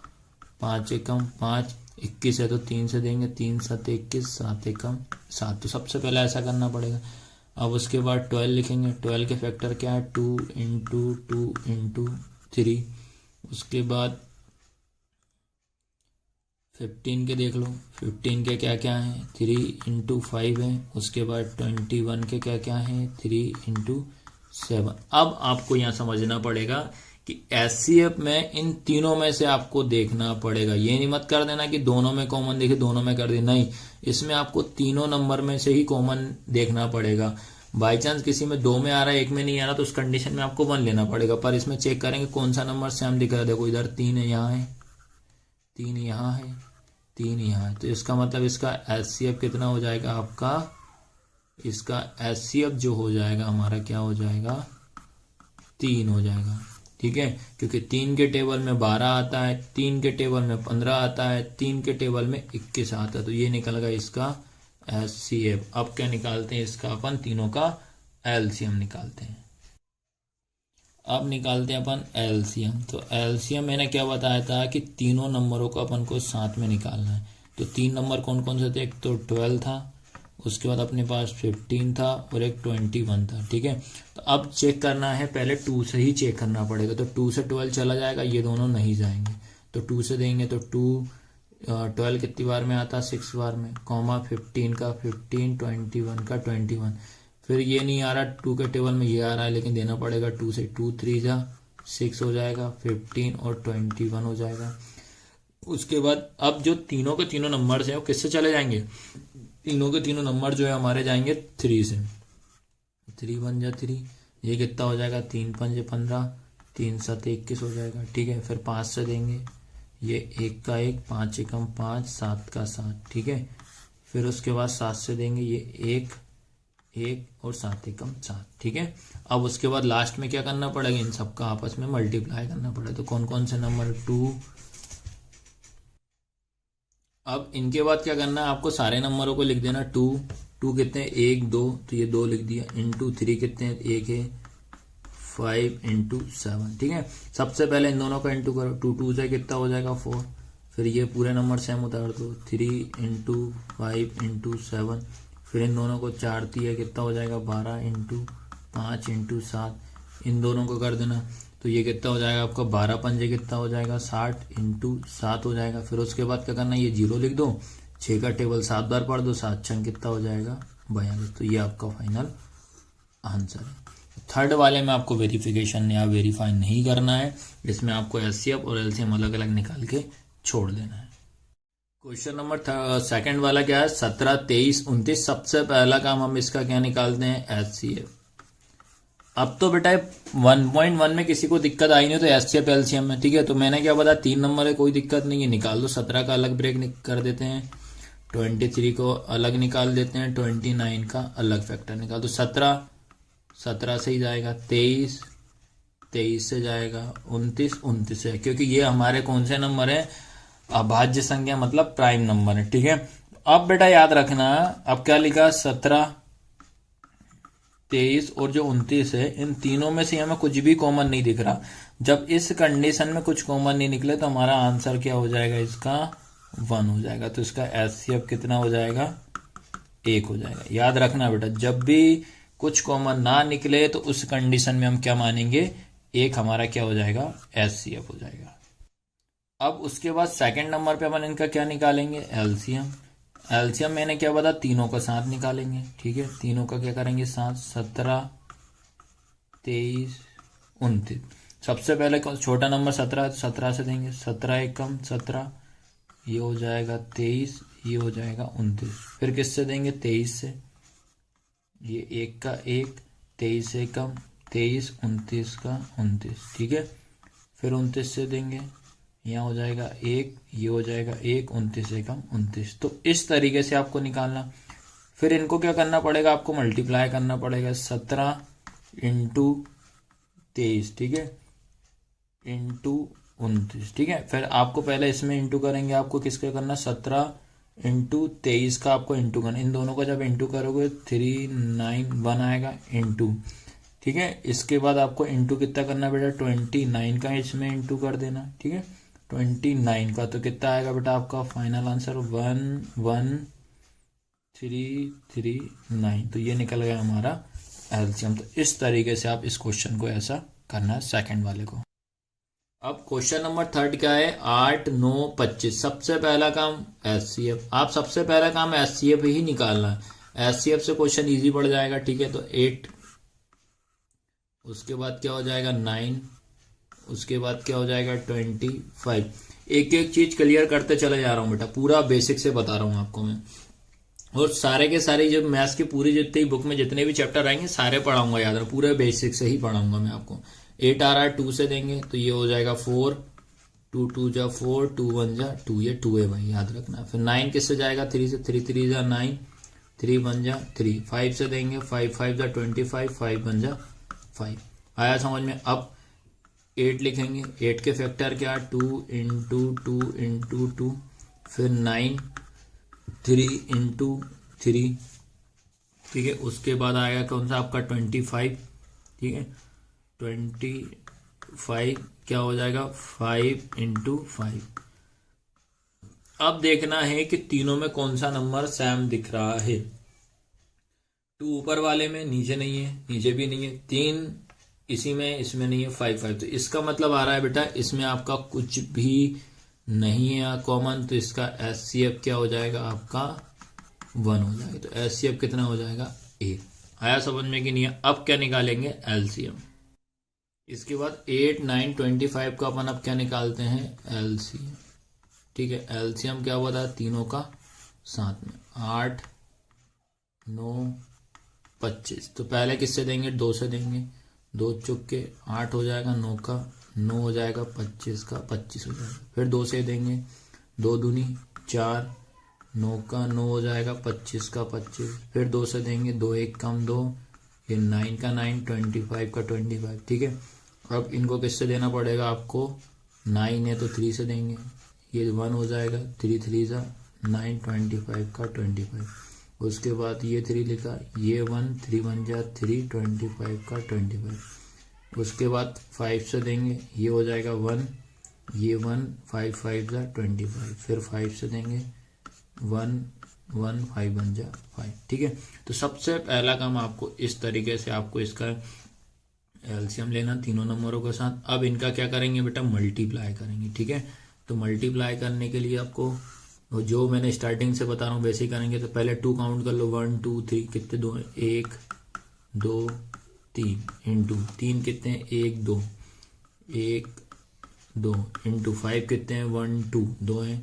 5 एकम 5, 21 है तो 3 से देंगे, 3 7 21, 7 एकम 7। तो सबसे पहले ऐसा करना पड़ेगा। अब उसके बाद 12 लिखेंगे, 12 के फैक्टर क्या है 2 इंटू 2 इंटू 3। उसके बाद 15 के देख लो, 15 के क्या क्या है 3 इंटू 5 है। उसके बाद 21 के क्या क्या है 3 इंटू 7। अब आपको यहाँ समझना पड़ेगा कि एचसीएफ में इन तीनों में से आपको देखना पड़ेगा। ये नहीं मत कर देना कि दोनों में कॉमन देखे दोनों में कर दे, नहीं, इसमें आपको तीनों नंबर में से ही कॉमन देखना पड़ेगा। बाई चांस किसी में 2 में आ रहा है 1 में नहीं आ रहा तो उस कंडीशन में आपको 1 लेना पड़ेगा। पर इसमें चेक करेंगे कौन सा नंबर सेम दिख रहा है। देखो इधर 3 है, यहाँ है 3, यहाँ है 3, यहाँ है। तो इसका मतलब इसका एचसीएफ कितना हो जाएगा आपका, इसका एचसीएफ जो हो जाएगा हमारा क्या हो जाएगा 3 हो जाएगा, ठीक है, क्योंकि 3 के टेबल में 12 आता है, 3 के टेबल में 15 आता है, 3 के टेबल में 21 आता है, तो ये निकल गया इसका HCF। अब क्या निकालते हैं इसका, अपन तीनों का एलसीएम निकालते हैं। अब निकालते हैं अपन एलसीएम। तो एलसीएम मैंने क्या बताया था कि तीनों नंबरों को अपन को साथ में निकालना है। तो 3 नंबर कौन कौन से थे, एक तो 12 था, उसके बाद अपने पास 15 था और एक 21 था। ठीक है, तो अब चेक करना है, पहले 2 से ही चेक करना पड़ेगा। तो 2 से 12 चला जाएगा, ये दोनों नहीं जाएंगे, तो 2 से देंगे तो 12 कितनी बार में आता है, 6 बार में, कॉमा 15 का 15, 21 का 21। फिर ये नहीं आ रहा 2 के टेबल में, ये आ रहा है, लेकिन देना पड़ेगा 2 से। 2 3 जा 6 हो जाएगा, 15 और 21 हो जाएगा। उसके बाद अब जो तीनों के तीनों नंबर है वो किससे चले जाएंगे, तीनों के तीनों नंबर जो है हमारे जाएंगे 3 से। 3 बन जा 3, ये कितना हो जाएगा, 3 5 15, 3 7 21 हो जाएगा। ठीक है, फिर 5 से देंगे, ये 1 का 1, 5 एकम 5, 7 का 7। ठीक है, फिर उसके बाद 7 से देंगे, ये 1 1 और 7 एकम 7। ठीक है, अब उसके बाद लास्ट में क्या करना पड़ेगा, इन सबका आपस में मल्टीप्लाई करना पड़ेगा। तो कौन कौन से नंबर, 2। अब इनके बाद क्या करना है, आपको सारे नंबरों को लिख देना। 2 कितने, 1 2, तो ये 2 लिख दिया, इंटू 3 कितने, 1 है, 5 इंटू 7। ठीक है, सबसे पहले इन दोनों का इंटू करो, 2 2 से कितना हो जाएगा 4, फिर ये पूरे नंबर सेम उतार दो, 3 इंटू 5 इंटू 7, फिर इन दोनों को 4 दिया कितना हो जाएगा, 12 इंटू 5 इंटू 7, इन दोनों को कर देना, तो ये कितना हो जाएगा आपका, 12 पंजे कितना हो जाएगा, 60 इंटू 7 हो जाएगा। फिर उसके बाद क्या करना है, ये 0 लिख दो, 6 का टेबल 7 बार पढ़ दो, 7 छंग कितना हो जाएगा, 42। तो ये आपका फाइनल आंसर है। थर्ड वाले में आपको वेरिफिकेशन या वेरीफाई नहीं करना है, इसमें आपको एचसीएफ और एलसीएम अलग अलग निकाल के छोड़ देना है। क्वेश्चन नंबर सेकंड वाला क्या है, 17 23 29। सबसे पहला काम हम इसका क्या निकालते हैं, एचसीएफ। अब तो बेटा 1.1 में किसी को दिक्कत आई नहीं, तो एचसीएफ एलसीएम में। ठीक है, तो मैंने क्या बताया, 3 नंबर है, कोई दिक्कत नहीं है, निकाल दो। 17 का अलग ब्रेक कर देते हैं, 23 को अलग निकाल देते हैं, 29 का अलग फैक्टर निकाल दो। 17 से ही जाएगा, 23 से जाएगा, 29 से, क्योंकि ये हमारे कौन से नंबर है, अभाज्य संख्या, मतलब प्राइम नंबर है। ठीक है, अब बेटा याद रखना, अब क्या लिखा, 17 23 और जो 29 है, इन तीनों में से हमें कुछ भी कॉमन नहीं दिख रहा। जब इस कंडीशन में कुछ कॉमन नहीं निकले तो हमारा आंसर क्या हो जाएगा, इसका 1 हो जाएगा। तो इसका एचसीएफ कितना हो जाएगा, 1 हो जाएगा। याद रखना बेटा, जब भी कुछ कॉमन ना निकले तो उस कंडीशन में हम क्या मानेंगे, 1 हमारा क्या हो जाएगा, एचसीएफ हो जाएगा। अब उसके बाद सेकंड नंबर पे अपन इनका क्या निकालेंगे, एलसीएम। एलसीएम मैंने क्या बताया, तीनों का साथ निकालेंगे। ठीक है, तीनों का क्या करेंगे, साथ, 17 23 29। सबसे पहले छोटा नंबर 17 है, तो 17 से देंगे, 17 एकम 17, ये हो जाएगा 23, ये हो जाएगा 29। फिर किससे देंगे, 23 से, ये 1 का 1, 23 एकम 23, 29 का 29। ठीक है, फिर 29 से देंगे, यहाँ हो जाएगा 1, ये हो जाएगा 1, 29 एकम 29। तो इस तरीके से आपको निकालना। फिर इनको क्या करना पड़ेगा, आपको मल्टीप्लाई करना पड़ेगा, 17 इंटू 23। ठीक है, इंटू 29। ठीक है, फिर आपको पहले इसमें इंटू करेंगे, आपको किसका करना, 17 इंटू 23 का आपको इंटू करना। इन दोनों का जब इंटू करोगे 391 आएगा इंटू। ठीक है, इसके बाद आपको इंटू कितना करना बेटा, 29 का इसमें इंटू कर देना। ठीक है, 29 का, तो कितना आएगा बेटा आपका फाइनल आंसर, 11339। तो ये निकल गया हमारा एलसीएम। तो इस तरीके से आप इस क्वेश्चन को ऐसा करना है, सेकंड वाले को। अब क्वेश्चन नंबर थर्ड क्या है, 8 9 25। सबसे पहला काम एचसीएफ, आप सबसे पहला काम एचसीएफ ही निकालना है। एचसीएफ से क्वेश्चन इजी पड़ जाएगा। ठीक है, तो 8, उसके बाद क्या हो जाएगा 9, उसके बाद क्या हो जाएगा 25। एक एक चीज क्लियर करते चले जा रहा हूँ बेटा, पूरा बेसिक से बता रहा हूँ आपको मैं। और सारे के सारे जो मैथ्स की पूरी जितनी बुक में जितने भी चैप्टर आएंगे सारे पढ़ाऊंगा, याद रखो, पूरे बेसिक से ही पढ़ाऊंगा मैं आपको। 8 आ रहा है, 2 से देंगे तो ये हो जाएगा 4, 2 2 जा 4, 2 1 जा 2, ये 2 है भाई, याद रखना। फिर 9 किससे जाएगा, 3 से, 3 3 जा 9, 3 1 जा 3। 5 से देंगे, 5 5 जा 25, 5 1 जा 5। आया समझ में। अब 8 लिखेंगे। 8 के फैक्टर क्या, 2 इंटू 2 इंटू 2, फिर 9, 3 इंटू 3, ठीक है। उसके बाद आएगा कौन सा आपका 25, ठीक है। 25 क्या हो जाएगा, 5 इंटू 5। अब देखना है कि तीनों में कौन सा नंबर सेम दिख रहा है। 2 ऊपर वाले में, नीचे नहीं है, नीचे भी नहीं है। 3 इसी में, इसमें नहीं है। 5 तो इसका मतलब आ रहा है बेटा इसमें आपका कुछ भी नहीं है कॉमन, तो इसका HCF क्या हो जाएगा आपका 1 हो जाएगा। तो HCF कितना हो जाएगा 8। आया समझ में कि नहीं है। अब क्या निकालेंगे, LCM। इसके बाद 8, 9, 25 का अपन अब क्या निकालते हैं, LCM, ठीक है। LCM क्या हुआ था तीनों का साथ में, 8, 9, 25। तो पहले किससे देंगे, 2 से देंगे। 2 चुके 8 हो जाएगा, 9 का 9 हो जाएगा, 25 का 25 हो जाएगा। फिर 2 से देंगे, 2 दूनी 4, 9 का 9 हो जाएगा, 25 का 25। फिर 2 से देंगे, 2 1 कम 2, ये 9 का 9, 25 का 25, ठीक है। अब इनको किससे देना पड़ेगा आपको, 9 है तो 3 से देंगे, ये 1 हो जाएगा, 3 3 जा 9, 25 का 25। उसके बाद ये 3 लिखा, ये 1, 3 1 जा 3, 25 का 25। उसके बाद 5 से देंगे, ये हो जाएगा 1, ये 1, 5 5 जा 25। फिर 5 से देंगे, 1 1 5 1 जा 5, ठीक है। तो सबसे पहला काम आपको इस तरीके से आपको इसका एलसीएम लेना तीनों नंबरों के साथ। अब इनका क्या करेंगे बेटा, मल्टीप्लाई करेंगे, ठीक है। तो मल्टीप्लाई करने के लिए आपको जो मैंने स्टार्टिंग से बता रहा हूँ वैसे ही करेंगे। तो पहले 2 काउंट कर लो, 1 2 3, कितने 2 हैं, 1 2 3 इंटू 3 कितने हैं, 1 2, 1 2 इंटू 5 कितने हैं, 1 2 2 हैं,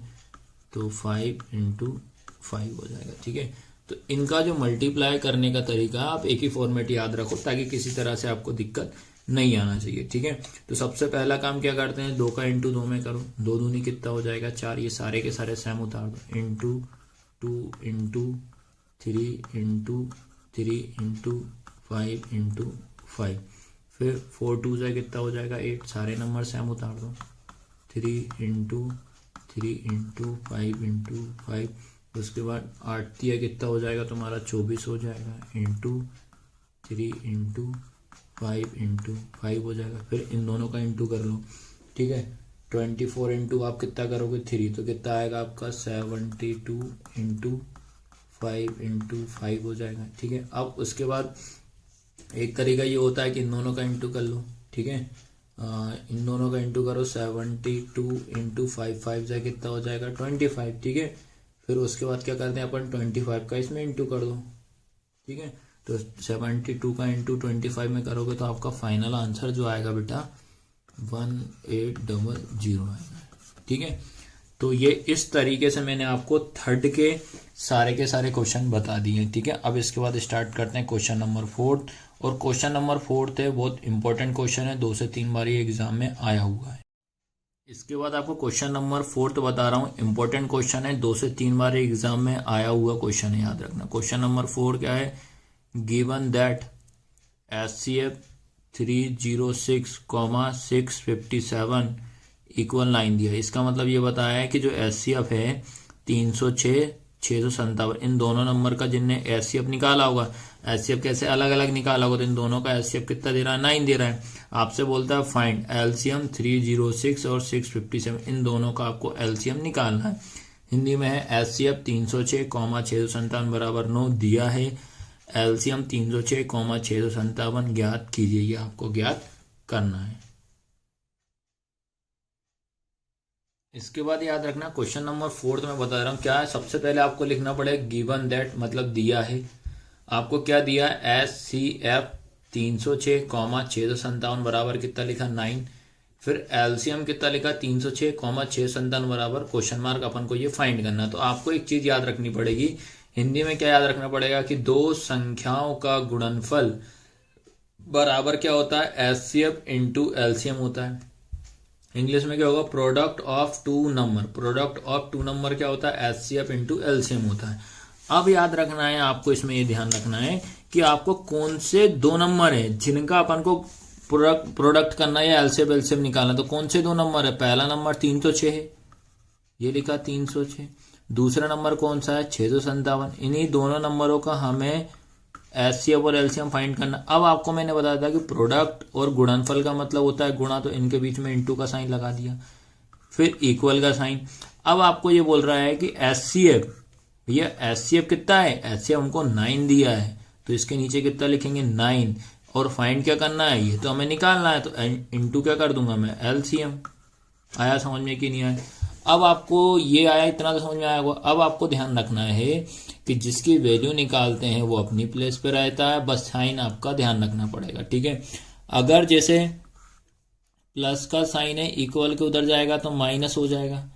तो 5 इंटू 5 हो जाएगा, ठीक है। तो इनका जो मल्टीप्लाई करने का तरीका आप एक ही फॉर्मेट याद रखो ताकि किसी तरह से आपको दिक्कत नहीं आना चाहिए, ठीक है। तो सबसे पहला काम क्या करते हैं, 2 का इंटू 2 में करो, 2 दूनी कितना हो जाएगा 4, ये सारे के सारे सेम उतार दो, into 2 into 3 into 3 into 5 into 5। फिर 4 2 से कितना हो जाएगा 8, सारे नंबर सेम उतार दो, 3 इंटू 3 इंटू 5 इंटू 5। उसके बाद 8 दिया कितना हो जाएगा तुम्हारा 24 हो जाएगा, इंटू 3 इंटू 5 इंटू 5 हो जाएगा। फिर इन दोनों का इंटू कर लो, ठीक है। 24 इंटू आप कितना करोगे 3, तो कितना आएगा आपका 72 इंटू 5 इंटू 5 हो जाएगा, ठीक है। अब उसके बाद एक तरीका ये होता है कि इन दोनों का इंटू कर लो, ठीक है। इन दोनों का इंटू करो, 72 इंटू 5 5 से कितना हो जाएगा 25, ठीक है। फिर उसके बाद क्या करते हैं अपन, 25 का इसमें इंटू कर दो, ठीक है। तो 72 का इंटू 25 में करोगे तो आपका फाइनल आंसर जो आएगा बेटा 1800 आएगा, ठीक है। तो ये इस तरीके से मैंने आपको थर्ड के सारे क्वेश्चन बता दिए, ठीक है। अब इसके बाद स्टार्ट करते हैं क्वेश्चन नंबर 4। और क्वेश्चन नंबर 4 है बहुत इंपॉर्टेंट क्वेश्चन है, 2 से 3 बार ये एग्जाम में आया हुआ है। इसके बाद आपको क्वेश्चन नंबर 4 बता रहा हूँ, इंपॉर्टेंट क्वेश्चन है, 2 से 3 बार एग्जाम में आया हुआ क्वेश्चन है, याद रखना। क्वेश्चन नंबर 4 क्या है, गिवन दैट HCF 306, 657 इक्वल 9 दिया है। इसका मतलब ये बताया है कि जो HCF है 306, 657, इन दोनों नंबर का जिनने HCF निकाला होगा, HCF कैसे अलग अलग निकाला होगा, तो इन दोनों का HCF कितना दे रहा है 9 दे रहा है। आपसे बोलता है फाइंड LCM 306 और 657, इन दोनों का आपको LCM निकालना है। हिंदी में है HCF 306, 657 बराबर 9 दिया है, LCM 306, 657 ज्ञात कीजिए, ये आपको ज्ञात करना है। इसके बाद याद रखना क्वेश्चन नंबर 4 मैं बता रहा हूँ क्या है। सबसे पहले आपको लिखना पड़ेगा गिवन दैट, मतलब दिया है आपको, क्या दिया है HCF 306, 657 बराबर कितना लिखा 9। फिर LCM कितना लिखा 306, 657 बराबर क्वेश्चन मार्क, अपन को ये फाइंड करना। तो आपको एक चीज याद रखनी पड़ेगी, हिंदी में क्या याद रखना पड़ेगा कि दो संख्याओं का गुणनफल बराबर क्या होता है, HCF इंटू LCM होता है। इंग्लिश में क्या होगा, product of two number, product of two number क्या होता है, HCF इंटू LCM होता है। अब याद रखना है आपको, इसमें ये ध्यान रखना है कि आपको कौन से 2 नंबर है जिनका अपन को प्रोडक्ट करना है या एलसीएम एलसीएम निकालना, तो कौन से दो नंबर है? पहला नंबर 306 है, ये लिखा 306। दूसरा नंबर कौन सा है? 657। इन्हीं दोनों नंबरों का हमें एचसीएफ और एलसीएम फाइंड करना। अब आपको मैंने बताया था कि प्रोडक्ट और गुणनफल का मतलब होता है गुणा, तो इनके बीच में इंटू का साइन लगा दिया, फिर इक्वल का साइन। अब आपको ये बोल रहा है कि एचसीएफ, ये एचसीएफ कितना है? एचसीएफ हमको 9 दिया है, तो इसके नीचे कितना लिखेंगे? 9। और फाइंड क्या करना है? ये तो हमें निकालना है, तो इंटू क्या कर दूंगा मैं? एलसीएम। आया समझ में कि नहीं आया? अब आपको ये आया, इतना तो समझ में आया होगा। अब आपको ध्यान रखना है कि जिसकी वैल्यू निकालते हैं वो अपनी प्लेस पे रहता है, बस साइन आपका ध्यान रखना पड़ेगा, ठीक है। अगर जैसे प्लस का साइन है, इक्वल के उधर जाएगा तो माइनस हो जाएगा,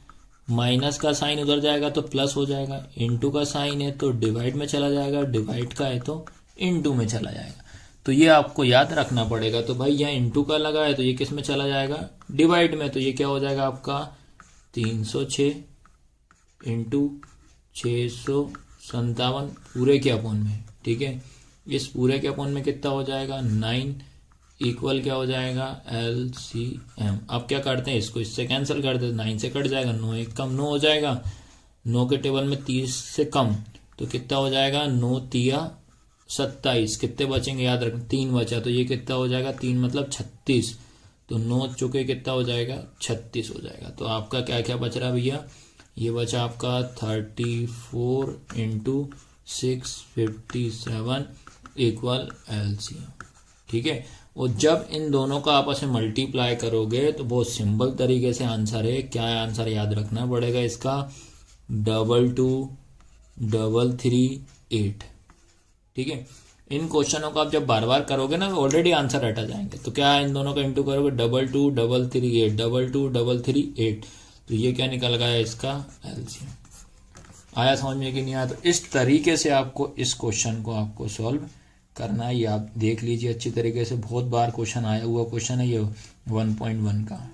माइनस का साइन उधर जाएगा तो प्लस हो जाएगा, इनटू का साइन है तो डिवाइड में चला जाएगा, डिवाइड का है तो इनटू में चला जाएगा। तो ये आपको याद रखना पड़ेगा। तो भाई यहाँ इनटू का लगा है तो ये किस में चला जाएगा? डिवाइड में। तो ये क्या हो जाएगा आपका? 306 इंटू 657 पूरे के अपोन में, ठीक है। इस पूरे के अपोन में कितना हो जाएगा? 9 इक्वल क्या हो जाएगा? एलसीएम। अब क्या करते हैं, इसको इससे कैंसिल कर देते, 9 से कट जाएगा, 9 एक कम 9 हो जाएगा, 9 के टेबल में 30 से कम, तो कितना हो जाएगा? 9 तिया 27। कितने बचेंगे याद रखना? 3 बचा, तो ये कितना हो जाएगा? 3 मतलब 36, तो 9 चुके कितना हो जाएगा? 36 हो जाएगा। तो आपका क्या क्या बच रहा भैया? ये बचा आपका 34 इंटू 657 इक्वल एलसीएम, ठीक है। और जब इन दोनों का आपस में मल्टीप्लाई करोगे तो बहुत सिंपल तरीके से आंसर है। क्या है आंसर? याद रखना पड़ेगा इसका 22338, ठीक है। इन क्वेश्चनों को आप जब बार बार करोगे ना ऑलरेडी आंसर रटा जाएंगे। तो क्या है, इन दोनों का इंटू करोगे 22338, 22338, तो ये क्या निकल गया इसका? एलसीएम। आया समझ में कि नहीं आया? तो इस तरीके से आपको इस क्वेश्चन को आपको सॉल्व करना है। ये आप देख लीजिए अच्छी तरीके से, बहुत बार क्वेश्चन आया हुआ क्वेश्चन है ये 1.1 का।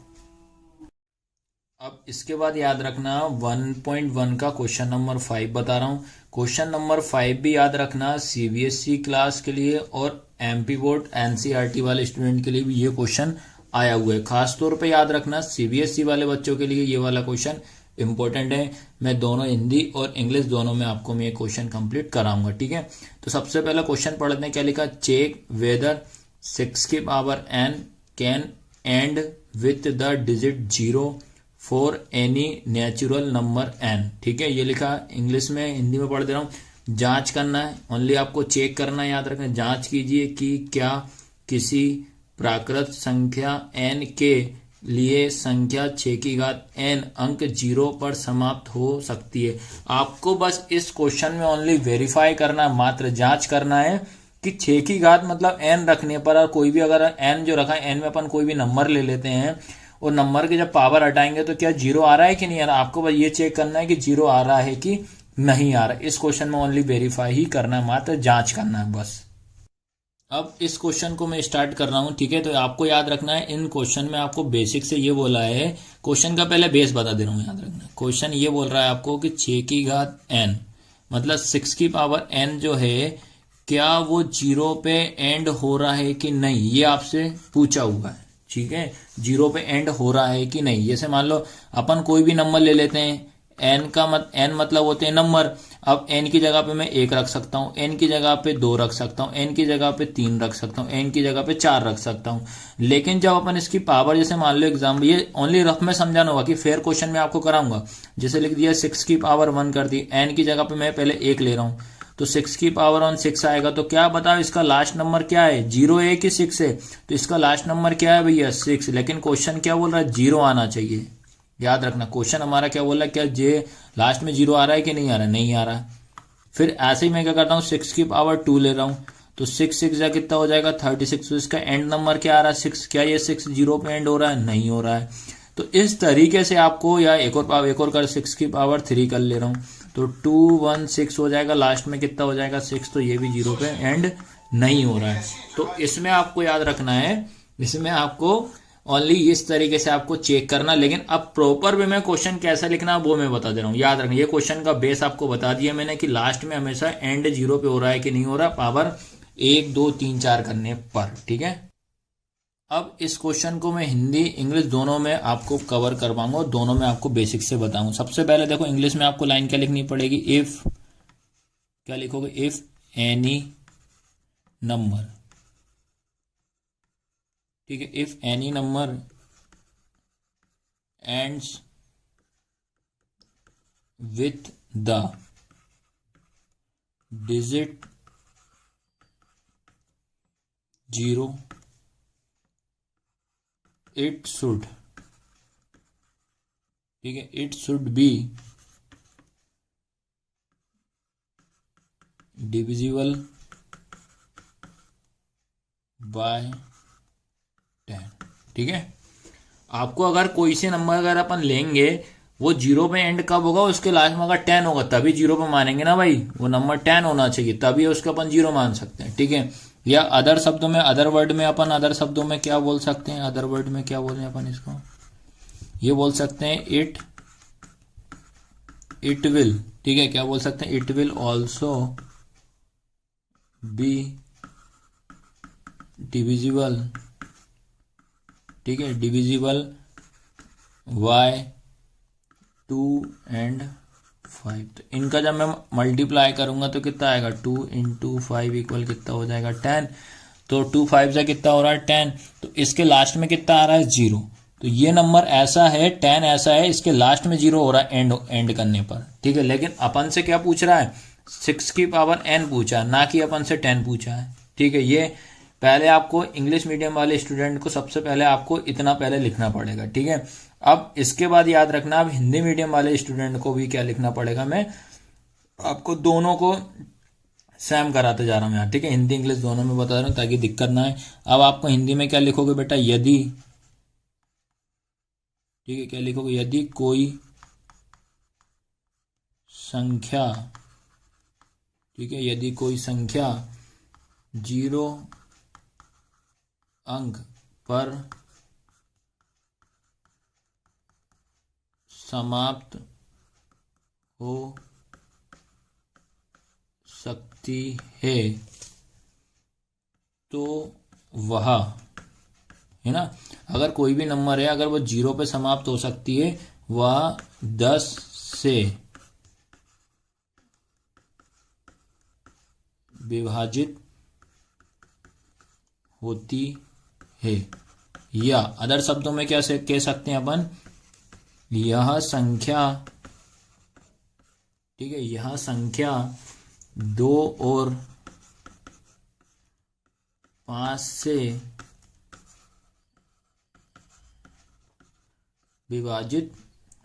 अब इसके बाद याद रखना 1.1 का क्वेश्चन नंबर 5 बता रहा हूँ। क्वेश्चन नंबर 5 भी याद रखना, सीबीएसई क्लास के लिए और एमपी बोर्ड एनसीईआरटी वाले स्टूडेंट के लिए भी ये क्वेश्चन आया हुआ है। खास तौर पे याद रखना सीबीएसई वाले बच्चों के लिए ये वाला क्वेश्चन इंपॉर्टेंट है। मैं दोनों हिंदी और इंग्लिश दोनों में आपको मैं ये क्वेश्चन कंप्लीट कराऊंगा, ठीक है। तो सबसे पहला क्वेश्चन पढ़ते हैं। क्या लिखा? चेक वेदर 6 की power n can and with the digit 0 for any natural number n, ठीक है। ये लिखा इंग्लिश में, हिंदी में पढ़ दे रहा हूँ। जांच करना है, ओनली आपको चेक करना है, याद रखना। जांच कीजिए कि क्या किसी प्राकृत संख्या n के लिए संख्या 6 की घात n अंक 0 पर समाप्त हो सकती है। आपको बस इस क्वेश्चन में ओनली वेरीफाई करना, मात्र जांच करना है कि 6 की घात मतलब n रखने पर, और कोई भी अगर n जो रखा है n में अपन कोई भी नंबर ले लेते हैं और नंबर के जब पावर हटाएंगे तो क्या 0 आ रहा है कि नहीं आ रहा। आपको बस ये चेक करना है कि 0 आ रहा है कि नहीं आ रहा। इस क्वेश्चन में ओनली वेरीफाई ही करना है, मात्र जांच करना है बस। अब इस क्वेश्चन को मैं स्टार्ट कर रहा हूं, ठीक है। तो आपको याद रखना है इन क्वेश्चन में आपको बेसिक से ये बोला है, क्वेश्चन का पहले बेस बता दे रहा हूं, याद रखना। क्वेश्चन ये बोल रहा है आपको कि 6 की घात n मतलब 6 की पावर n जो है, क्या वो 0 पे एंड हो रहा है कि नहीं, ये आपसे पूछा हुआ है, ठीक है। 0 पे एंड हो रहा है कि नहीं। जैसे मान लो अपन कोई भी नंबर ले लेते हैं, n मतलब होते हैं नंबर। अब n की जगह पे मैं 1 रख सकता हूँ, n की जगह पे 2 रख सकता हूँ, n की जगह पे 3 रख सकता हूँ, n की जगह पे 4 रख सकता हूँ। लेकिन जब अपन इसकी पावर, जैसे मान लो एग्जाम, ये ओनली रफ में समझाना होगा कि फेयर क्वेश्चन में आपको कराऊंगा। जैसे लिख दिया 6 की पावर 1 कर दी, n की जगह पे मैं पहले 1 ले रहा हूँ, तो 6 की पावर ऑन 6 आएगा। तो क्या बताओ इसका लास्ट नंबर क्या है? 0 है कि 6 है? तो इसका लास्ट नंबर क्या है भैया? 6। लेकिन क्वेश्चन क्या बोल रहा है? 0 आना चाहिए। याद रखना क्वेश्चन हमारा क्या बोल रहा है, क्या जे लास्ट में 0 आ रहा है कि नहीं आ रहा है? नहीं आ रहा है। फिर ऐसे ही मैं क्या करता हूँ, 6 की पावर 2 ले रहा हूँ, तो 6 6 जा कितना हो जाएगा? 36। तो इसका एंड नंबर क्या आ रहा है? 6। क्या ये 6 0 पे एंड हो रहा है? नहीं हो रहा है। तो इस तरीके से आपको, या एक और कर 6 की पावर 3 कर ले रहा हूँ, तो 216 हो जाएगा। लास्ट में कितना हो जाएगा? 6। तो ये भी 0 पे एंड नहीं हो रहा है। तो इसमें आपको याद रखना है, इसमें आपको ओनली इस तरीके से आपको चेक करना। लेकिन अब प्रॉपर वे में क्वेश्चन कैसा लिखना वो मैं बता दे रहा हूँ। याद रखना, ये क्वेश्चन का बेस आपको बता दिया मैंने कि लास्ट में हमेशा एंड 0 पे हो रहा है कि नहीं हो रहा, पावर 1 2 3 4 करने पर, ठीक है। अब इस क्वेश्चन को मैं हिंदी इंग्लिश दोनों में आपको कवर करवाऊंगा और दोनों में आपको बेसिक से बताऊंगा। सबसे पहले देखो इंग्लिश में आपको लाइन क्या लिखनी पड़ेगी, इफ, क्या लिखोगे, इफ एनी नंबर, ठीक है, if any number ends with the digit 0 it should, ठीक है, it should be divisible by 10, ठीक है। आपको अगर कोई से नंबर अगर अपन लेंगे वो 0 पे एंड कब होगा, उसके लास्ट में अगर 10 होगा तभी 0 पे मानेंगे ना भाई, वो नंबर 10 होना चाहिए तभी उसको अपन 0 मान सकते हैं, ठीक है। या अदर शब्दों में, अदर वर्ड में अपन अदर शब्दों में क्या बोल सकते हैं, अदर वर्ड में क्या बोलें अपन इसको, ये बोल सकते हैं इट विल, ठीक है, क्या बोल सकते हैं, it will also be divisible, ठीक है, डिविजिबल बाय 2 and 5। तो इनका जब मैं मल्टीप्लाई करूंगा तो कितना आएगा, 2 into 5 इक्वल कितना हो जाएगा, 10। तो 2 5 से कितना हो रहा है, 10। तो इसके लास्ट में कितना आ रहा है, 0। तो ये नंबर ऐसा है, 10 ऐसा है, इसके लास्ट में 0 हो रहा है एंड करने पर, ठीक है। लेकिन अपन से क्या पूछ रहा है, 6 की पावर n पूछा, ना कि अपन से 10 पूछा है, ठीक है। ये पहले आपको इंग्लिश मीडियम वाले स्टूडेंट को सबसे पहले आपको इतना पहले लिखना पड़ेगा, ठीक है। अब इसके बाद याद रखना, अब हिंदी मीडियम वाले स्टूडेंट को भी क्या लिखना पड़ेगा, मैं आपको दोनों को सेम कराते जा रहा हूं यहाँ, ठीक है, हिंदी इंग्लिश दोनों में बता रहा हूं ताकि दिक्कत ना है। अब आपको हिंदी में क्या लिखोगे बेटा, यदि, ठीक है, क्या लिखोगे, यदि कोई संख्या, ठीक है, यदि कोई संख्या 0 अंक पर समाप्त हो सकती है तो वह, है ना, अगर कोई भी नंबर है अगर वो 0 पे समाप्त हो सकती है, वह 10 से विभाजित होती है। या अदर शब्दों में क्या से कह सकते हैं अपन, यह संख्या, ठीक है, यह संख्या 2 और 5 से विभाजित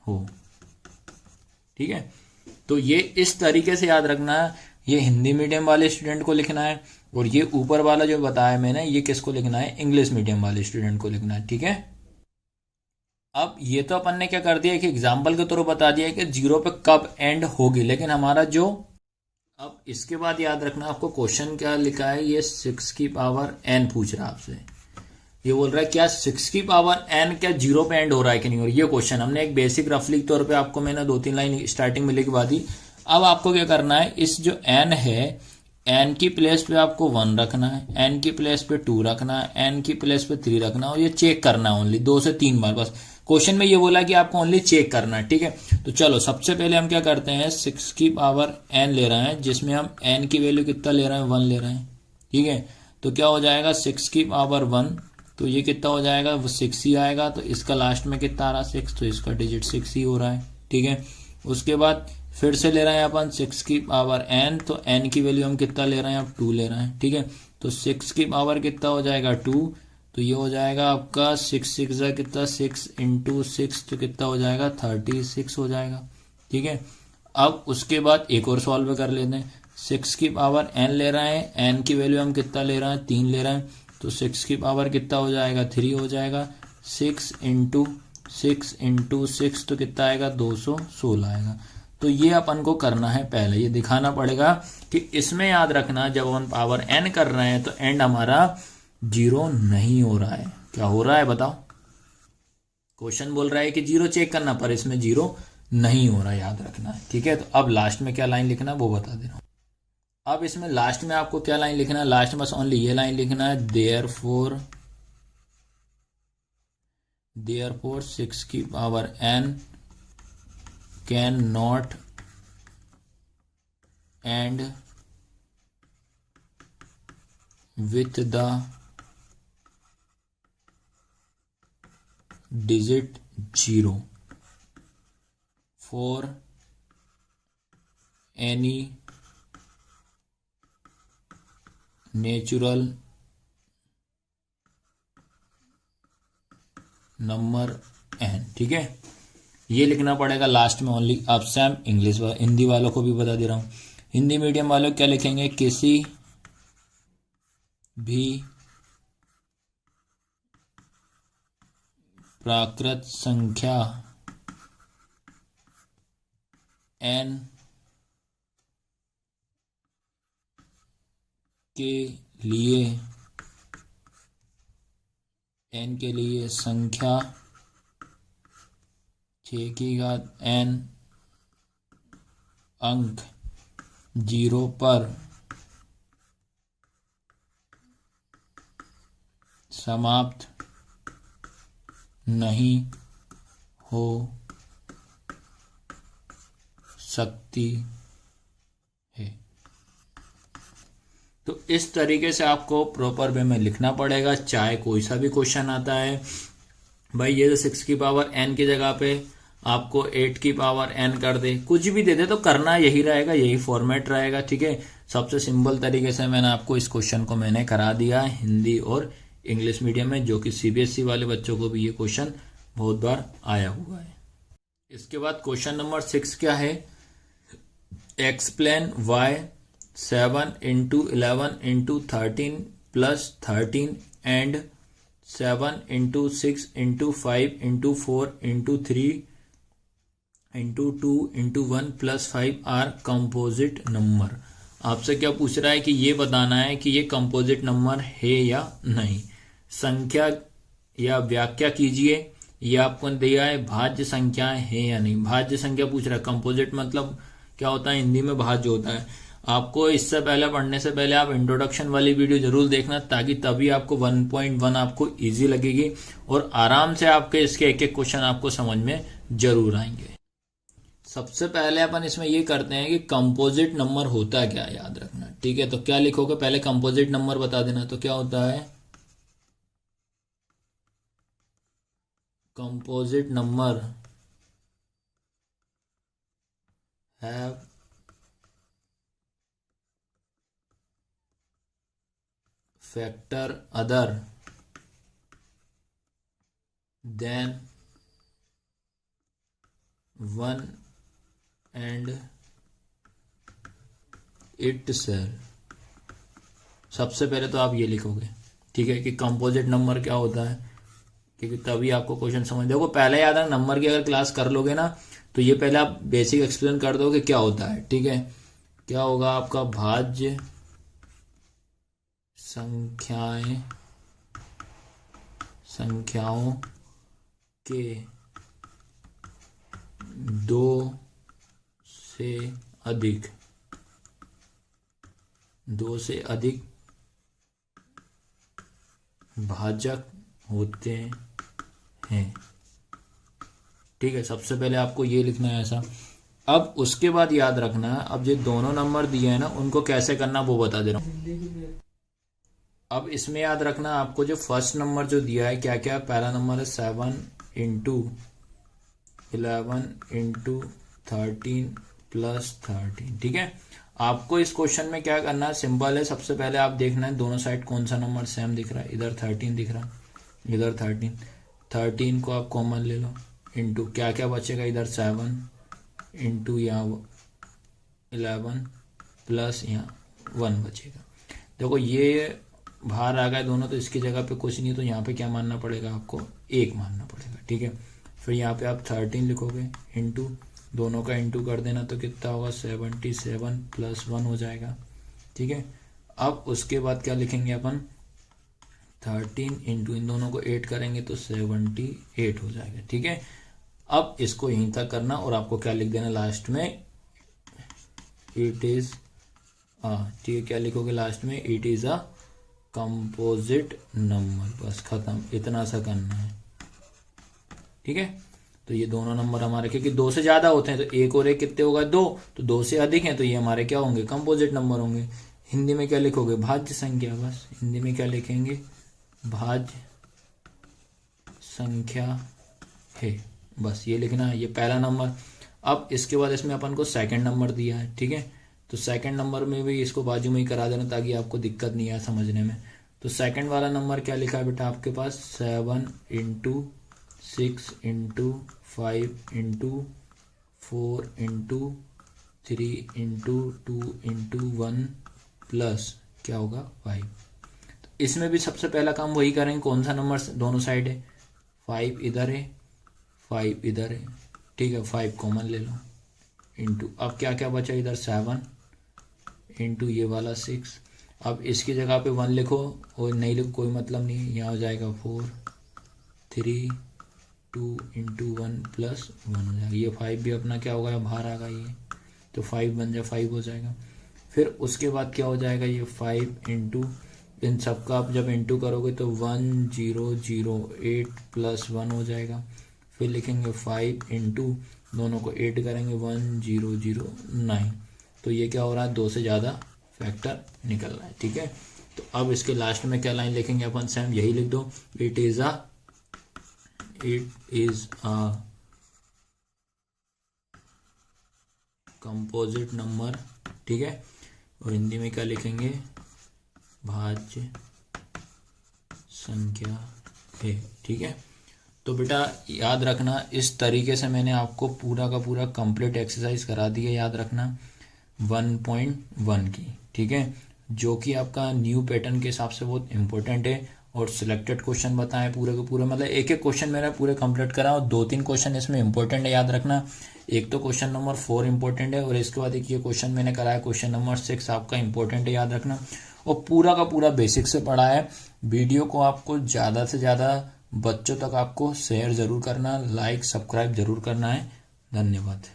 हो, ठीक है। तो ये इस तरीके से याद रखना है, ये हिंदी मीडियम वाले स्टूडेंट को लिखना है, और ये ऊपर वाला जो बताया मैंने ये किसको लिखना है, इंग्लिश मीडियम वाले स्टूडेंट को लिखना है, ठीक है। अब ये तो अपन ने क्या कर दिया कि एग्जाम्पल के तौर बता दिया कि 0 पे कब एंड होगी, लेकिन हमारा जो, अब इसके बाद याद रखना आपको क्वेश्चन क्या लिखा है, ये 6 की पावर n पूछ रहा है आपसे, ये बोल रहा है क्या 6 की पावर n क्या 0 पे एंड हो रहा है कि नहीं, और ये क्वेश्चन हमने एक बेसिक रफली तौर पे आपको मैंने 2-3 लाइन स्टार्टिंग में लिखवा दी। अब आपको क्या करना है, इस जो n है, n की प्लेस पे आपको 1 रखना है, n की प्लेस पे 2 रखना है, n की प्लेस पे 3 रखना है, और ये चेक करना है ओनली 2 से 3 बार बस। क्वेश्चन में ये बोला कि आपको ओनली चेक करना है, ठीक है। तो चलो सबसे पहले हम क्या करते हैं, 6 की पावर n ले रहे हैं, जिसमें हम n की वैल्यू कितना ले रहे हैं, 1 ले रहे हैं, ठीक है। तो क्या हो जाएगा, 6 की पावर 1, तो ये कितना हो जाएगा, वो 6 ही आएगा। तो इसका लास्ट में कितना आ रहा है, 6, तो इसका डिजिट 6 ही हो रहा है, ठीक है। उसके बाद फिर से ले रहे हैं अपन 6 की पावर n, तो n की वैल्यू हम कितना ले रहे हैं, अब 2 ले रहे हैं, ठीक है। तो 6 की पावर कितना हो जाएगा, 2, तो ये हो जाएगा आपका 6 6 जा कितना, 6 इंटू 6, तो कितना हो जाएगा, 36 हो जाएगा, ठीक है। अब उसके बाद एक और सॉल्व कर लेते हैं, 6 की पावर n ले रहे हैं, n की वैल्यू हम कितना ले रहे हैं, 3 ले रहे हैं, तो 6 की पावर कितना हो जाएगा, 3 हो जाएगा। 6 इंटू 6 तो कितना आएगा, 216 आएगा। तो ये अपन को करना है, पहले ये दिखाना पड़ेगा कि इसमें याद रखना जब हम पावर n कर रहे हैं तो एंड हमारा 0 नहीं हो रहा है। क्या हो रहा है बताओ, क्वेश्चन बोल रहा है कि 0 चेक करना, पर इसमें 0 नहीं हो रहा, याद रखना है, ठीक है। तो अब लास्ट में क्या लाइन लिखना है वो बता दे रहा हूं। अब इसमें लास्ट में आपको क्या लाइन लिखना है, लास्ट में बस ओनली ये लाइन लिखना है, देयरफॉर देयरफॉर 6 की power n can not and with the digit 0 for any natural number n। ठीक है, ये लिखना पड़ेगा लास्ट में ओनली। अब सेम इंग्लिश हिंदी वालों को भी बता दे रहा हूँ। हिंदी मीडियम वालों क्या लिखेंगे, किसी भी प्राकृत संख्या n के लिए संख्या 6 की घात n अंक 0 पर समाप्त नहीं हो सकती है। तो इस तरीके से आपको प्रॉपर वे में लिखना पड़ेगा, चाहे कोई सा भी क्वेश्चन आता है। भाई ये तो 6 की पावर n की जगह पे आपको 8 की पावर n कर दे, कुछ भी दे दे, तो करना यही रहेगा, यही फॉर्मेट रहेगा। ठीक है, सबसे सिंपल तरीके से मैंने आपको इस क्वेश्चन को मैंने करा दिया है हिंदी और इंग्लिश मीडियम में, जो कि सीबीएसई वाले बच्चों को भी ये क्वेश्चन बहुत बार आया हुआ है। इसके बाद क्वेश्चन नंबर 6 क्या है, explain why 7 into 11 into 13 plus 13 and 7 into 6 into 5 into 4 into 3 into 2 into 1 plus 5 are composite number. आपसे क्या पूछ रहा है कि ये बताना है कि ये कंपोजिट नंबर है या नहीं। संख्या या व्याख्या कीजिए, ये आपको दिया है भाज्य संख्याएं है या नहीं। भाज्य संख्या पूछ रहा है, कंपोजिट मतलब क्या होता है, हिंदी में भाज्य होता है। आपको इससे पहले पढ़ने से पहले आप इंट्रोडक्शन वाली वीडियो जरूर देखना, ताकि तभी आपको 1.1 आपको इजी लगेगी और आराम से आपके इसके एक एक क्वेश्चन आपको समझ में जरूर आएंगे। सबसे पहले अपन इसमें ये करते हैं कि कंपोजिट नंबर होता क्या है, याद रखना। ठीक है, तो क्या लिखोगे, पहले कंपोजिट नंबर बता देना। तो क्या होता है, composite number have factor other than 1 and itself। सबसे पहले तो आप ये लिखोगे, ठीक है, कि कंपोजिट नंबर क्या होता है, क्योंकि तभी आपको क्वेश्चन समझ। देखो पहले याद है, नंबर की अगर क्लास कर लोगे ना, तो ये पहले आप बेसिक एक्सप्लेन कर दो कि क्या होता है। ठीक है, क्या होगा आपका, भाज्य संख्याओं के 2 से अधिक भाजक होते हैं। ठीक है, सबसे पहले आपको ये लिखना है ऐसा। अब उसके बाद याद रखना, अब जो दोनों नंबर दिए हैं ना, उनको कैसे करना वो बता दे रहा हूँ। अब इसमें याद रखना, आपको जो फर्स्ट नंबर जो दिया है, क्या क्या, पहला नंबर है 7 इंटू 11 इंटू 13 प्लस 13। ठीक है, आपको इस क्वेश्चन में क्या करना है, सिंपल है। सबसे पहले आप देखना है दोनों साइड कौन सा नंबर सेम दिख रहा है। इधर 13 दिख रहा है, इधर 13 को आप कॉमन ले लो, इंटू क्या क्या बचेगा, इधर 7 इंटू यहाँ 11 प्लस यहाँ 1 बचेगा। देखो ये बाहर आ गए दोनों, तो इसकी जगह पे कुछ नहीं, तो यहाँ पे क्या मानना पड़ेगा, आपको 1 मानना पड़ेगा। ठीक है, फिर यहाँ पे आप 13 लिखोगे, इंटू दोनों का इंटू कर देना, तो कितना होगा, 77 प्लस 1 हो जाएगा। ठीक है, अब उसके बाद क्या लिखेंगे अपन, 13 इंटू इन दोनों को 8 करेंगे तो 78 हो जाएगा। ठीक है, अब इसको यहीं तक करना और आपको क्या लिख देना लास्ट में, इट इज ठीक है, क्या लिखोगे लास्ट में, it is a composite number. बस खत्म, इतना सा करना है। ठीक है। तो ये दोनों नंबर हमारे, क्योंकि 2 से ज्यादा होते हैं तो एक और एक कितने होगा 2, तो 2 से अधिक हैं तो ये हमारे क्या होंगे, कंपोजिट नंबर होंगे। हिंदी में क्या लिखोगे, भाज्य संख्या। बस हिंदी में क्या लिखेंगे, भाज्य संख्या है, बस ये लिखना है। ये पहला नंबर। अब इसके बाद इसमें अपन को सेकंड नंबर दिया है, ठीक है। तो सेकंड नंबर में भी इसको बाजू में ही करा देना ताकि आपको दिक्कत नहीं आए समझने में। तो सेकंड वाला नंबर क्या लिखा है बेटा आपके पास, 7 × 6 × 5 × 4 × 3 × 2 × 1 प्लस क्या होगा 5। तो इसमें भी सबसे पहला काम वही करेंगे, कौन सा नंबर दोनों साइड है, 5 इधर है 5 इधर है, ठीक है। 5 कॉमन ले लो इंटू, अब क्या क्या बचा इधर 7 इंटू ये वाला 6। अब इसकी जगह पे 1 लिखो और नहीं लिखो कोई मतलब नहीं, यहाँ हो जाएगा 4 3 2 × 1 प्लस 1 हो जाएगा। ये 5 भी अपना क्या होगा, बाहर आ गया ये, तो 5 बन जाए 5 हो जाएगा। फिर उसके बाद क्या हो जाएगा, ये 5 इंटू, इन सबका आप जब इंटू करोगे तो 1008 प्लस 1 हो जाएगा। फिर लिखेंगे 5 इंटू, दोनों को 8 करेंगे 1009। तो ये क्या हो रहा है, 2 से ज़्यादा फैक्टर निकल रहा है, ठीक है। तो अब इसके लास्ट में क्या लाइन लिखेंगे अपन, सेम यही लिख दो, it is a composite number, ठीक है। और हिंदी में क्या लिखेंगे, भाज्य संख्या है, ठीक है। तो बेटा याद रखना, इस तरीके से मैंने आपको पूरा का पूरा कंप्लीट एक्सरसाइज करा दी है, याद रखना 1.1 की, ठीक है, जो कि आपका न्यू पैटर्न के हिसाब से बहुत इंपॉर्टेंट है। और सिलेक्टेड क्वेश्चन बताएं पूरे के पूरे, मतलब एक एक क्वेश्चन मेरा पूरे कंप्लीट करा और 2-3 क्वेश्चन इसमें इंपॉर्टेंट है, याद रखना। एक तो क्वेश्चन नंबर 4 इंपॉर्टेंट है और इसके बाद एक ये क्वेश्चन मैंने कराया क्वेश्चन नंबर 6 आपका इंपॉर्टेंट है, याद रखना। और पूरा का पूरा बेसिक से पढ़ा है। वीडियो को आपको ज़्यादा से ज़्यादा बच्चों तक आपको शेयर ज़रूर करना, लाइक सब्सक्राइब ज़रूर करना है। धन्यवाद।